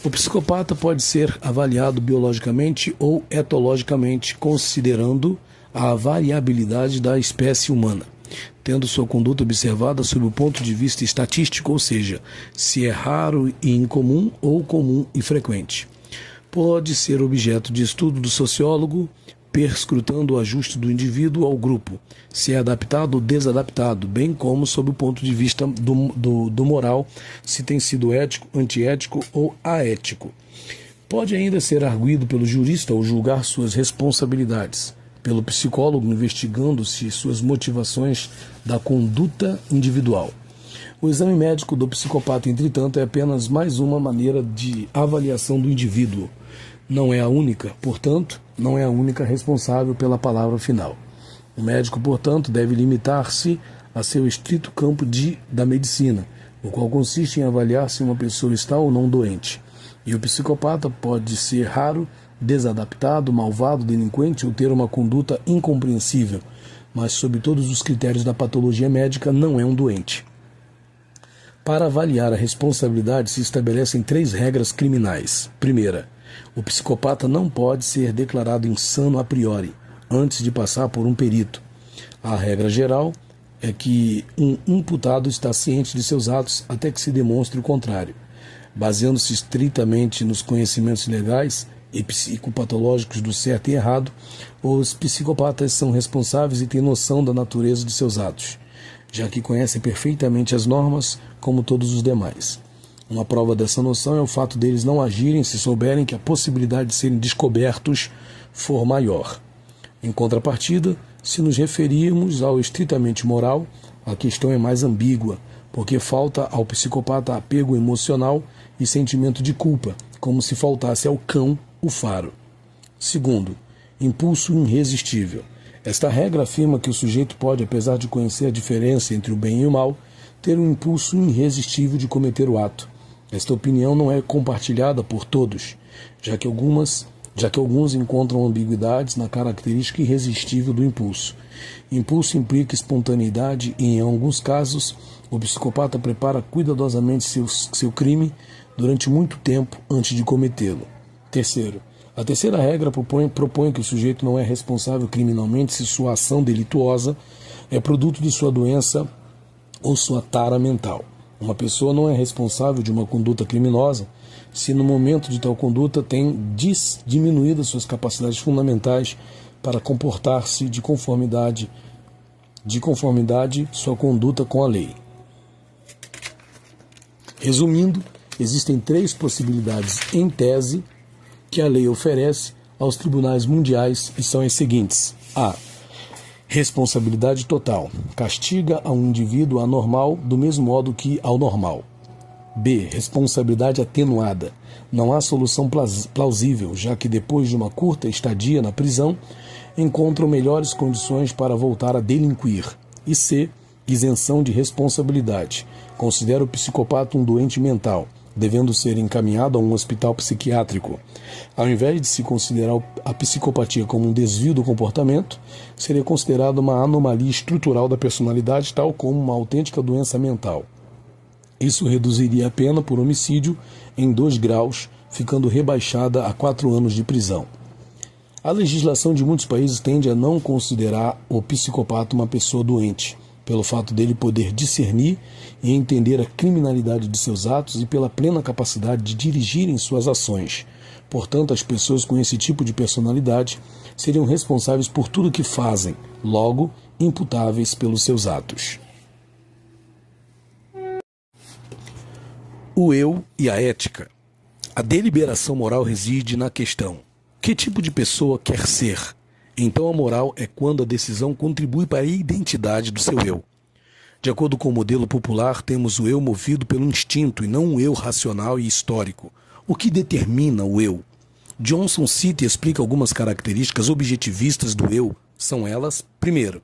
S1: O psicopata pode ser avaliado biologicamente ou etologicamente, considerando a variabilidade da espécie humana, tendo sua conduta observada sob o ponto de vista estatístico, ou seja, se é raro e incomum ou comum e frequente. Pode ser objeto de estudo do sociólogo, perscrutando o ajuste do indivíduo ao grupo, se é adaptado ou desadaptado, bem como sob o ponto de vista do moral, se tem sido ético, antiético ou aético. Pode ainda ser arguido pelo jurista ao julgar suas responsabilidades, pelo psicólogo investigando-se suas motivações da conduta individual. O exame médico do psicopata, entretanto, é apenas mais uma maneira de avaliação do indivíduo. Não é a única, portanto, não é a única responsável pela palavra final. O médico, portanto, deve limitar-se a seu estrito campo da medicina, o qual consiste em avaliar se uma pessoa está ou não doente. E o psicopata pode ser raro, desadaptado, malvado, delinquente ou ter uma conduta incompreensível, mas, sob todos os critérios da patologia médica, não é um doente. Para avaliar a responsabilidade se estabelecem 3 regras criminais. Primeira, o psicopata não pode ser declarado insano a priori, antes de passar por um perito. A regra geral é que um imputado está ciente de seus atos até que se demonstre o contrário. Baseando-se estritamente nos conhecimentos legais e psicopatológicos do certo e errado, os psicopatas são responsáveis e têm noção da natureza de seus atos, já que conhecem perfeitamente as normas, como todos os demais. Uma prova dessa noção é o fato deles não agirem se souberem que a possibilidade de serem descobertos for maior. Em contrapartida, se nos referirmos ao estritamente moral, a questão é mais ambígua, porque falta ao psicopata apego emocional e sentimento de culpa, como se faltasse ao cão o faro. Segundo, impulso irresistível. Esta regra afirma que o sujeito pode, apesar de conhecer a diferença entre o bem e o mal, ter um impulso irresistível de cometer o ato. Esta opinião não é compartilhada por todos, já que alguns encontram ambiguidades na característica irresistível do impulso. Impulso implica espontaneidade e, em alguns casos, o psicopata prepara cuidadosamente seu crime durante muito tempo antes de cometê-lo. Terceiro, a terceira regra propõe que o sujeito não é responsável criminalmente se sua ação delituosa é produto de sua doença ou sua tara mental. Uma pessoa não é responsável de uma conduta criminosa se no momento de tal conduta tem diminuído suas capacidades fundamentais para comportar-se de conformidade sua conduta com a lei. Resumindo, existem 3 possibilidades em tese que a lei oferece aos tribunais mundiais e são as seguintes. A. Responsabilidade total. Castiga a um indivíduo anormal do mesmo modo que ao normal. B. Responsabilidade atenuada. Não há solução plausível, já que depois de uma curta estadia na prisão, encontram melhores condições para voltar a delinquir. E C. Isenção de responsabilidade. Considera o psicopata um doente mental, devendo ser encaminhado a um hospital psiquiátrico. Ao invés de se considerar a psicopatia como um desvio do comportamento, seria considerada uma anomalia estrutural da personalidade, tal como uma autêntica doença mental. Isso reduziria a pena por homicídio em 2 graus, ficando rebaixada a 4 anos de prisão. A legislação de muitos países tende a não considerar o psicopata uma pessoa doente, pelo fato dele poder discernir e entender a criminalidade de seus atos e pela plena capacidade de dirigir em suas ações. Portanto, as pessoas com esse tipo de personalidade seriam responsáveis por tudo o que fazem, logo, imputáveis pelos seus atos. O eu e a ética. A deliberação moral reside na questão: que tipo de pessoa quer ser? Então a moral é quando a decisão contribui para a identidade do seu eu. De acordo com o modelo popular, temos o eu movido pelo instinto e não um eu racional e histórico. O que determina o eu? Johnson cita e explica algumas características objetivistas do eu. São elas: primeiro,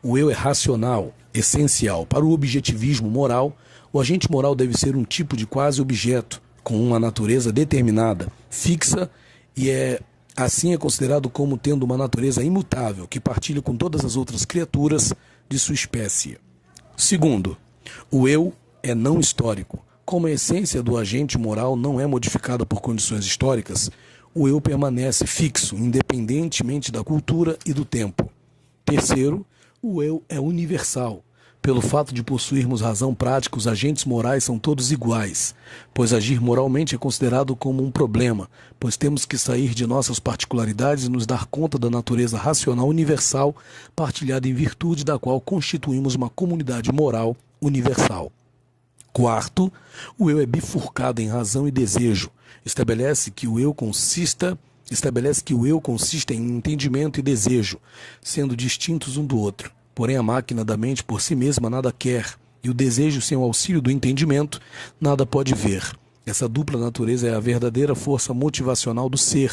S1: o eu é racional, essencial. Para o objetivismo moral, o agente moral deve ser um tipo de quase objeto, com uma natureza determinada, fixa, e assim é considerado como tendo uma natureza imutável, que partilha com todas as outras criaturas de sua espécie. Segundo, o eu é não histórico. Como a essência do agente moral não é modificada por condições históricas, o eu permanece fixo, independentemente da cultura e do tempo. Terceiro, o eu é universal. Pelo fato de possuirmos razão prática, os agentes morais são todos iguais, pois agir moralmente é considerado como um problema, pois temos que sair de nossas particularidades e nos dar conta da natureza racional universal, partilhada em virtude da qual constituímos uma comunidade moral universal. Quarto, o eu é bifurcado em razão e desejo. Estabelece que o eu consista em entendimento e desejo, sendo distintos um do outro. Porém, a máquina da mente por si mesma nada quer, e o desejo sem o auxílio do entendimento nada pode ver. Essa dupla natureza é a verdadeira força motivacional do ser,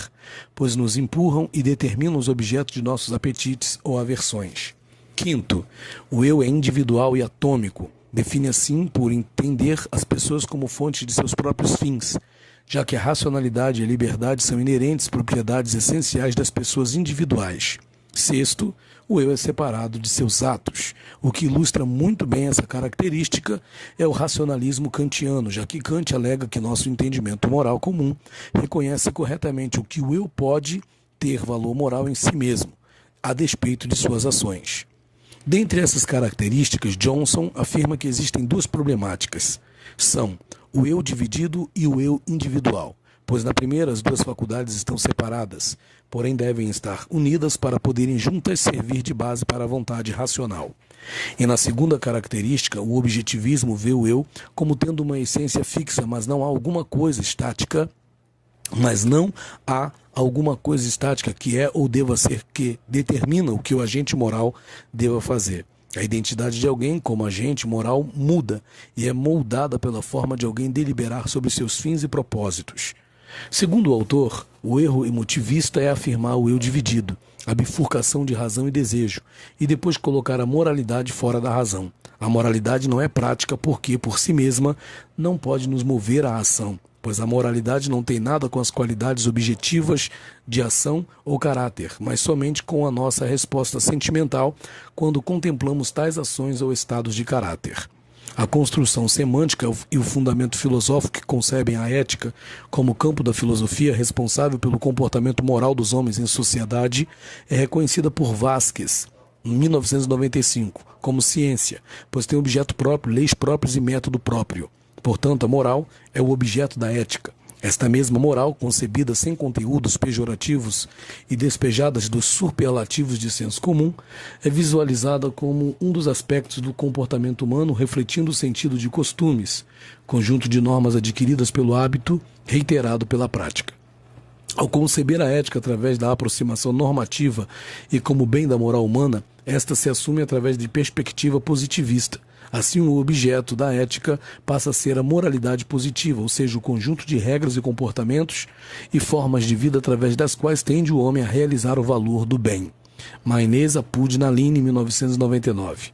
S1: pois nos empurram e determinam os objetos de nossos apetites ou aversões. Quinto, o eu é individual e atômico. Define assim por entender as pessoas como fonte de seus próprios fins, já que a racionalidade e a liberdade são inerentes propriedades essenciais das pessoas individuais. Sexto, o eu é separado de seus atos. O que ilustra muito bem essa característica é o racionalismo kantiano, já que Kant alega que nosso entendimento moral comum reconhece corretamente o que o eu pode ter valor moral em si mesmo, a despeito de suas ações. Dentre essas características, Johnson afirma que existem duas problemáticas. São o eu dividido e o eu individual, pois na primeira as duas faculdades estão separadas, porém devem estar unidas para poderem juntas servir de base para a vontade racional. E na segunda característica, o objetivismo vê o eu como tendo uma essência fixa, mas não há alguma coisa estática que é ou deva ser que determina o que o agente moral deva fazer. A identidade de alguém como agente moral muda e é moldada pela forma de alguém deliberar sobre seus fins e propósitos. Segundo o autor, o erro emotivista é afirmar o eu dividido, a bifurcação de razão e desejo, e depois colocar a moralidade fora da razão. A moralidade não é prática porque, por si mesma, não pode nos mover à ação, pois a moralidade não tem nada com as qualidades objetivas de ação ou caráter, mas somente com a nossa resposta sentimental quando contemplamos tais ações ou estados de caráter. A construção semântica e o fundamento filosófico que concebem a ética como campo da filosofia responsável pelo comportamento moral dos homens em sociedade é reconhecida por Vasquez, em 1995, como ciência, pois tem objeto próprio, leis próprias e método próprio. Portanto, a moral é o objeto da ética. Esta mesma moral, concebida sem conteúdos pejorativos e despejadas dos superlativos de senso comum, é visualizada como um dos aspectos do comportamento humano, refletindo o sentido de costumes, conjunto de normas adquiridas pelo hábito, reiterado pela prática. Ao conceber a ética através da aproximação normativa e como bem da moral humana, esta se assume através de perspectiva positivista. Assim, o objeto da ética passa a ser a moralidade positiva, ou seja, o conjunto de regras e comportamentos e formas de vida através das quais tende o homem a realizar o valor do bem. Maynez Apud Naline, 1999.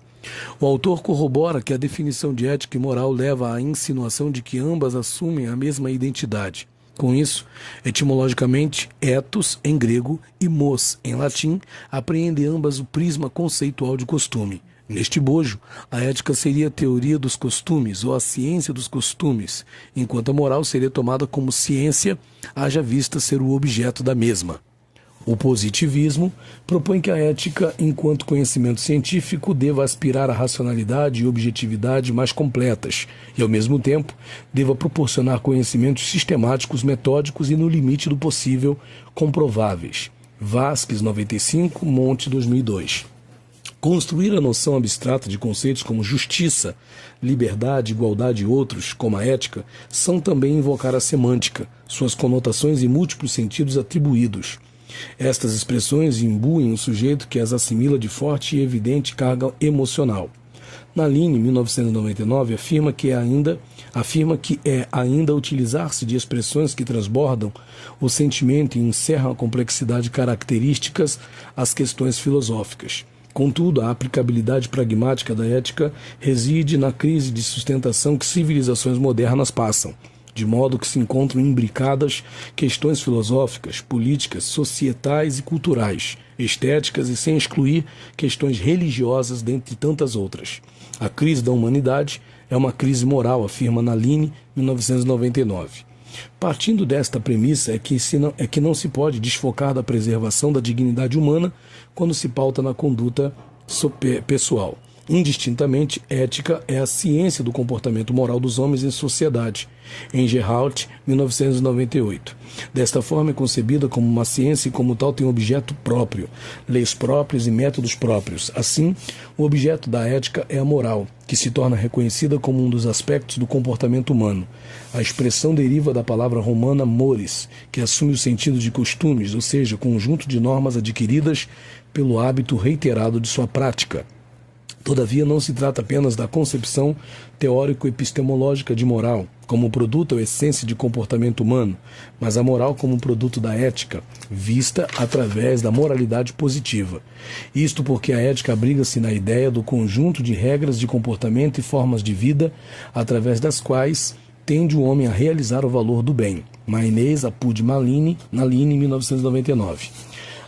S1: O autor corrobora que a definição de ética e moral leva à insinuação de que ambas assumem a mesma identidade. Com isso, etimologicamente, ethos em grego e mos em latim apreendem ambas o prisma conceitual de costume. Neste bojo, a ética seria a teoria dos costumes ou a ciência dos costumes, enquanto a moral seria tomada como ciência, haja vista ser o objeto da mesma. O positivismo propõe que a ética, enquanto conhecimento científico, deva aspirar à racionalidade e objetividade mais completas e, ao mesmo tempo, deva proporcionar conhecimentos sistemáticos, metódicos e, no limite do possível, comprováveis. Vasques, 95, Monte, 2002. Construir a noção abstrata de conceitos como justiça, liberdade, igualdade e outros, como a ética, são também invocar a semântica, suas conotações e múltiplos sentidos atribuídos. Estas expressões imbuem o sujeito que as assimila de forte e evidente carga emocional. Naline, 1999, afirma que é ainda utilizar-se de expressões que transbordam o sentimento e encerram a complexidade de características às questões filosóficas. Contudo, a aplicabilidade pragmática da ética reside na crise de sustentação que civilizações modernas passam, de modo que se encontram imbricadas questões filosóficas, políticas, societais e culturais, estéticas e sem excluir questões religiosas, dentre tantas outras. A crise da humanidade é uma crise moral, afirma Naline, 1999. Partindo desta premissa é que não se pode desfocar da preservação da dignidade humana quando se pauta na conduta pessoal. Indistintamente, ética é a ciência do comportamento moral dos homens em sociedade, em Gerhardt, 1998. Desta forma é concebida como uma ciência e como tal tem um objeto próprio, leis próprias e métodos próprios. Assim, o objeto da ética é a moral, que se torna reconhecida como um dos aspectos do comportamento humano. A expressão deriva da palavra romana mores, que assume o sentido de costumes, ou seja, conjunto de normas adquiridas pelo hábito reiterado de sua prática. Todavia, não se trata apenas da concepção teórico-epistemológica de moral, como produto ou essência de comportamento humano, mas a moral como produto da ética, vista através da moralidade positiva. Isto porque a ética abriga-se na ideia do conjunto de regras de comportamento e formas de vida, através das quais tende o homem a realizar o valor do bem. Maynez Apud Naline, 1999.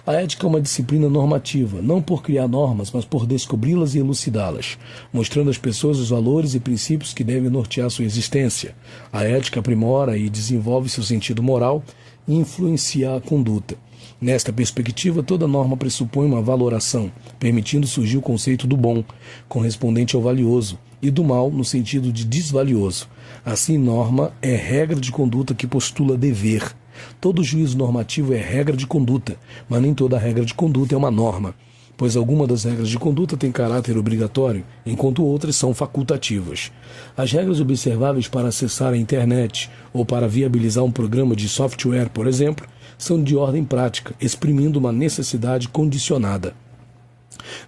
S1: A ética é uma disciplina normativa, não por criar normas, mas por descobri-las e elucidá-las, mostrando às pessoas os valores e princípios que devem nortear sua existência. A ética aprimora e desenvolve seu sentido moral e influencia a conduta. Nesta perspectiva, toda norma pressupõe uma valoração, permitindo surgir o conceito do bom, correspondente ao valioso, e do mal, no sentido de desvalioso. Assim, norma é regra de conduta que postula dever. Todo juízo normativo é regra de conduta, mas nem toda regra de conduta é uma norma, pois algumas das regras de conduta têm caráter obrigatório, enquanto outras são facultativas. As regras observáveis para acessar a internet ou para viabilizar um programa de software, por exemplo, são de ordem prática, exprimindo uma necessidade condicionada.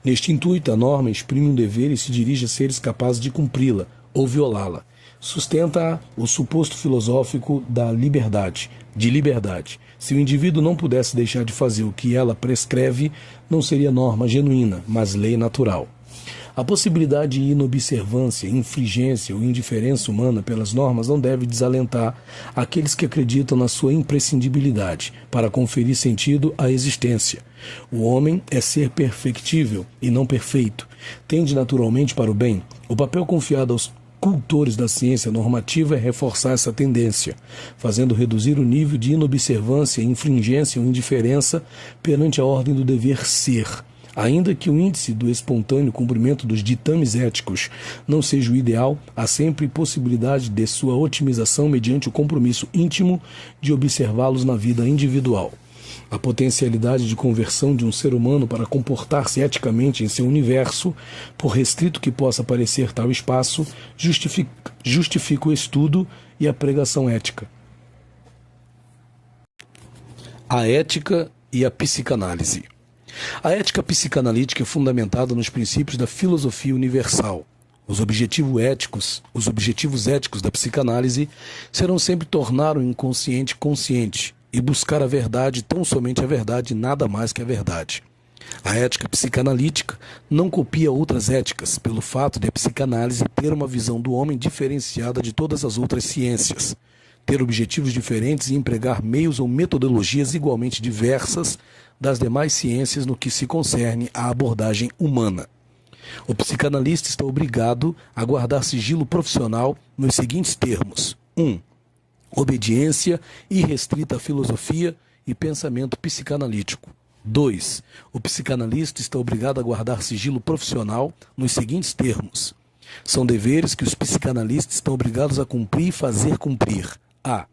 S1: Neste intuito, a norma exprime um dever e se dirige a seres capazes de cumpri-la ou violá-la. Sustenta o suposto filosófico de liberdade. Se o indivíduo não pudesse deixar de fazer o que ela prescreve, não seria norma genuína, mas lei natural. A possibilidade de inobservância, infringência ou indiferença humana pelas normas não deve desalentar aqueles que acreditam na sua imprescindibilidade para conferir sentido à existência. O homem é ser perfectível e não perfeito. Tende naturalmente para o bem. O papel confiado aos cultores da ciência normativa é reforçar essa tendência, fazendo reduzir o nível de inobservância, infringência ou indiferença perante a ordem do dever ser. Ainda que o índice do espontâneo cumprimento dos ditames éticos não seja o ideal, há sempre possibilidade de sua otimização mediante o compromisso íntimo de observá-los na vida individual. A potencialidade de conversão de um ser humano para comportar-se eticamente em seu universo, por restrito que possa parecer tal espaço, justifica o estudo e a pregação ética. A ética e a psicanálise. A ética psicanalítica é fundamentada nos princípios da filosofia universal. Os objetivos éticos da psicanálise serão sempre tornar o inconsciente consciente e buscar a verdade, tão somente a verdade e nada mais que a verdade. A ética psicanalítica não copia outras éticas, pelo fato de a psicanálise ter uma visão do homem diferenciada de todas as outras ciências, ter objetivos diferentes e empregar meios ou metodologias igualmente diversas das demais ciências no que se concerne à abordagem humana. O psicanalista está obrigado a guardar sigilo profissional nos seguintes termos: 1. Obediência irrestrita à filosofia e pensamento psicanalítico. 2. O psicanalista está obrigado a guardar sigilo profissional nos seguintes termos. São deveres que os psicanalistas estão obrigados a cumprir e fazer cumprir. A.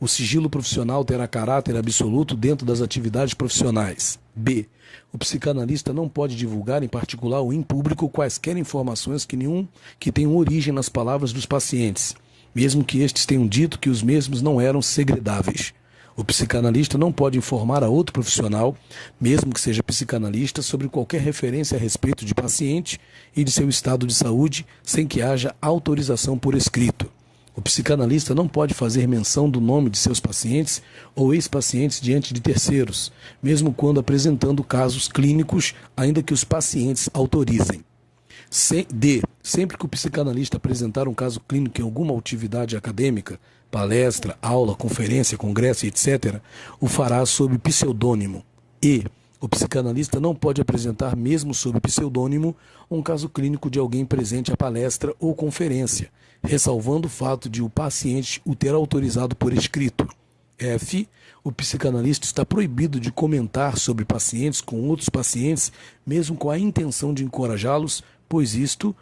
S1: O sigilo profissional terá caráter absoluto dentro das atividades profissionais. B. O psicanalista não pode divulgar em particular ou em público quaisquer informações que tenham origem nas palavras dos pacientes, mesmo que estes tenham dito que os mesmos não eram segredáveis. O psicanalista não pode informar a outro profissional, mesmo que seja psicanalista, sobre qualquer referência a respeito de paciente e de seu estado de saúde, sem que haja autorização por escrito. O psicanalista não pode fazer menção do nome de seus pacientes ou ex-pacientes diante de terceiros, mesmo quando apresentando casos clínicos, ainda que os pacientes autorizem. D. Sempre que o psicanalista apresentar um caso clínico em alguma atividade acadêmica, palestra, aula, conferência, congresso, etc., o fará sob pseudônimo. E. O psicanalista não pode apresentar, mesmo sob pseudônimo, um caso clínico de alguém presente à palestra ou conferência, ressalvando o fato de o paciente o ter autorizado por escrito. F. O psicanalista está proibido de comentar sobre pacientes com outros pacientes, mesmo com a intenção de encorajá-los, pois isto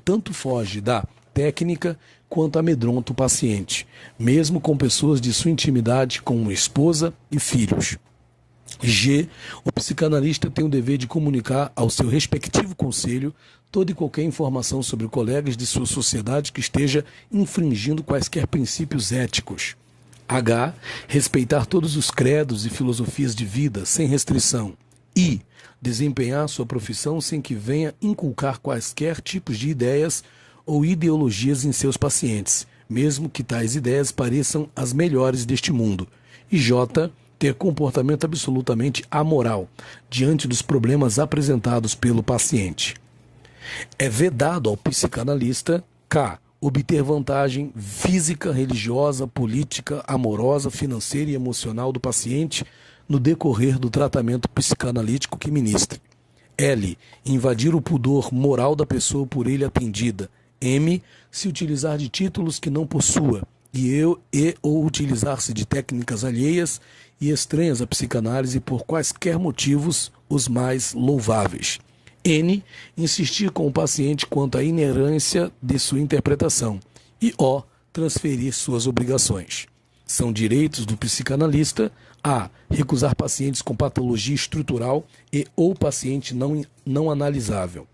S1: tanto foge da técnica quanto amedronta o paciente, mesmo com pessoas de sua intimidade, como esposa e filhos. G. O psicanalista tem o dever de comunicar ao seu respectivo conselho toda e qualquer informação sobre colegas de sua sociedade que esteja infringindo quaisquer princípios éticos. H. Respeitar todos os credos e filosofias de vida, sem restrição. I. Desempenhar sua profissão sem que venha inculcar quaisquer tipos de ideias ou ideologias em seus pacientes, mesmo que tais ideias pareçam as melhores deste mundo. E J. Ter comportamento absolutamente amoral diante dos problemas apresentados pelo paciente. É vedado ao psicanalista K. Obter vantagem física, religiosa, política, amorosa, financeira e emocional do paciente no decorrer do tratamento psicanalítico que ministre. L. Invadir o pudor moral da pessoa por ele atendida. M. Se utilizar de títulos que não possua ou utilizar-se de técnicas alheias e estranhas à psicanálise por quaisquer motivos os mais louváveis. N. Insistir com o paciente quanto à inerência de sua interpretação. E O. Transferir suas obrigações. São direitos do psicanalista a. Recusar pacientes com patologia estrutural e ou paciente não analisável.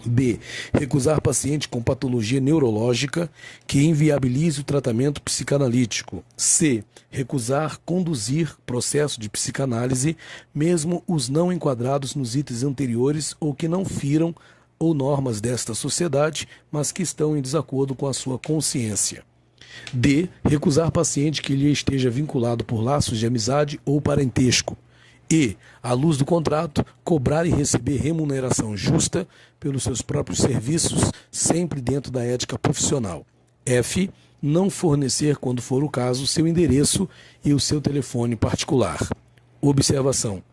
S1: B. Recusar paciente com patologia neurológica que inviabilize o tratamento psicanalítico. C. Recusar conduzir processo de psicanálise, mesmo os não enquadrados nos itens anteriores ou que não firam ou normas desta sociedade, mas que estão em desacordo com a sua consciência. D. Recusar paciente que lhe esteja vinculado por laços de amizade ou parentesco. E, à luz do contrato, cobrar e receber remuneração justa pelos seus próprios serviços, sempre dentro da ética profissional. F. Não fornecer, quando for o caso, seu endereço e o seu telefone particular. Observação.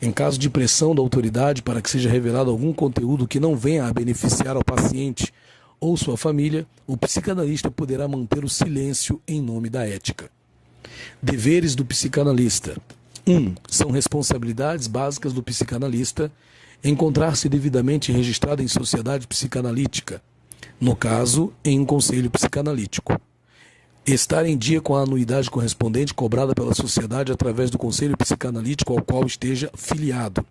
S1: Em caso de pressão da autoridade para que seja revelado algum conteúdo que não venha a beneficiar ao paciente ou sua família, o psicanalista poderá manter o silêncio em nome da ética. Deveres do psicanalista. 1. São responsabilidades básicas do psicanalista encontrar-se devidamente registrado em sociedade psicanalítica, no caso, em um conselho psicanalítico. Estar em dia com a anuidade correspondente cobrada pela sociedade através do conselho psicanalítico ao qual esteja filiado,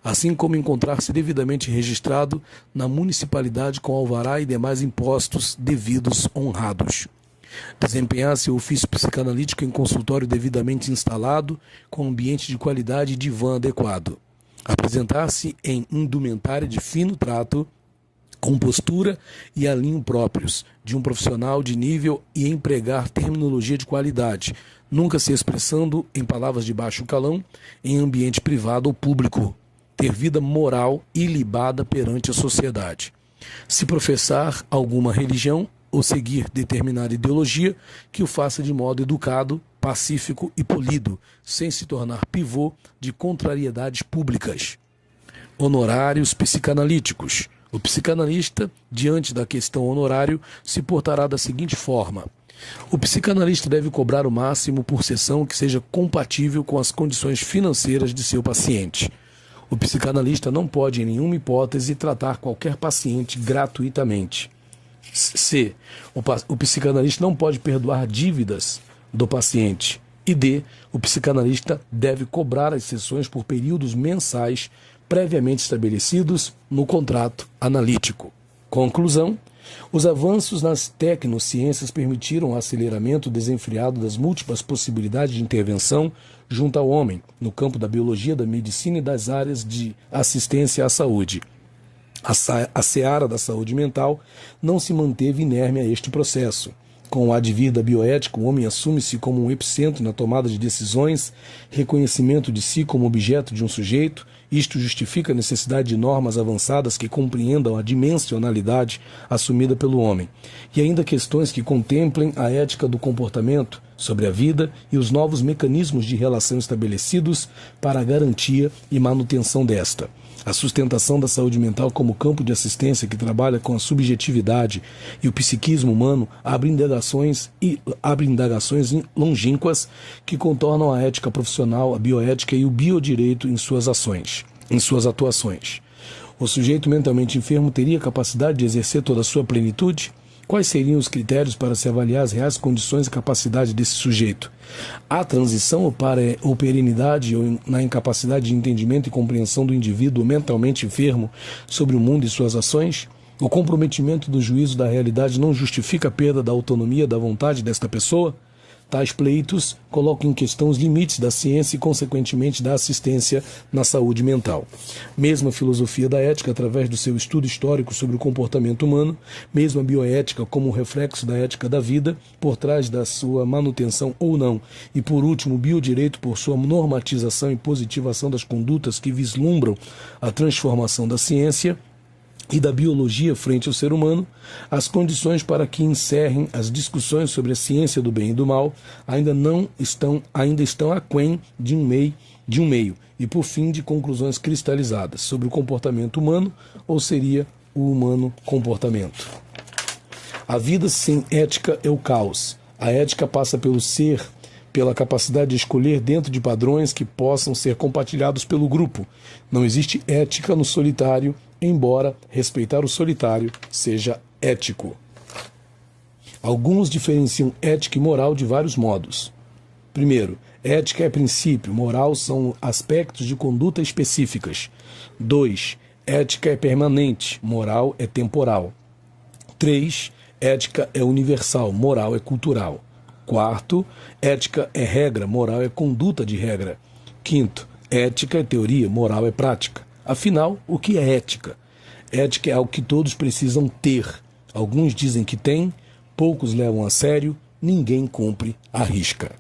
S1: assim como encontrar-se devidamente registrado na municipalidade com alvará e demais impostos devidos honrados. Desempenhar seu ofício psicanalítico em consultório devidamente instalado, com ambiente de qualidade e divã adequado. Apresentar-se em indumentária de fino trato, com postura e alinho próprios, de um profissional de nível e empregar terminologia de qualidade, nunca se expressando em palavras de baixo calão, em ambiente privado ou público. Ter vida moral ilibada perante a sociedade. Se professar alguma religião, ou seguir determinada ideologia, que o faça de modo educado, pacífico e polido, sem se tornar pivô de contrariedades públicas. Honorários psicanalíticos. O psicanalista, diante da questão honorário, se portará da seguinte forma: O psicanalista deve cobrar o máximo por sessão que seja compatível com as condições financeiras de seu paciente. O psicanalista não pode, em nenhuma hipótese, tratar qualquer paciente gratuitamente. C. O psicanalista não pode perdoar dívidas do paciente. E D. O psicanalista deve cobrar as sessões por períodos mensais previamente estabelecidos no contrato analítico. Conclusão: os avanços nas tecnociências permitiram o aceleramento desenfreado das múltiplas possibilidades de intervenção junto ao homem, no campo da biologia, da medicina e das áreas de assistência à saúde. A seara da saúde mental não se manteve inerme a este processo. Com o advir da bioética, o homem assume-se como um epicentro na tomada de decisões, reconhecimento de si como objeto de um sujeito. Isto justifica a necessidade de normas avançadas que compreendam a dimensionalidade assumida pelo homem, e ainda questões que contemplem a ética do comportamento sobre a vida e os novos mecanismos de relação estabelecidos para a garantia e manutenção desta. A sustentação da saúde mental como campo de assistência que trabalha com a subjetividade e o psiquismo humano abre indagações longínquas que contornam a ética profissional, a bioética e o biodireito em suas atuações. O sujeito mentalmente enfermo teria capacidade de exercer toda a sua plenitude? Quais seriam os critérios para se avaliar as reais condições e capacidade desse sujeito? Há transição ou perenidade ou na incapacidade de entendimento e compreensão do indivíduo mentalmente enfermo sobre o mundo e suas ações? O comprometimento do juízo da realidade não justifica a perda da autonomia da vontade desta pessoa? Tais pleitos colocam em questão os limites da ciência e, consequentemente, da assistência na saúde mental. Mesmo a filosofia da ética, através do seu estudo histórico sobre o comportamento humano, mesmo a bioética como um reflexo da ética da vida, por trás da sua manutenção ou não, e, por último, o biodireito por sua normatização e positivação das condutas que vislumbram a transformação da ciência e da biologia frente ao ser humano, as condições para que encerrem as discussões sobre a ciência do bem e do mal ainda estão aquém de um meio e por fim de conclusões cristalizadas sobre o comportamento humano, ou seria o humano comportamento. A vida sem ética é o caos. A ética passa pelo ser, pela capacidade de escolher dentro de padrões que possam ser compartilhados pelo grupo. Não existe ética no solitário, embora respeitar o solitário seja ético. Alguns diferenciam ética e moral de vários modos. Primeiro, ética é princípio, moral são aspectos de conduta específicas. 2. Ética é permanente, moral é temporal. 3. Ética é universal, moral é cultural. 4. Ética é regra, moral é conduta de regra. 5. Ética é teoria, moral é prática. Afinal, o que é ética? Ética é algo que todos precisam ter. Alguns dizem que têm, poucos levam a sério, ninguém cumpre a risca.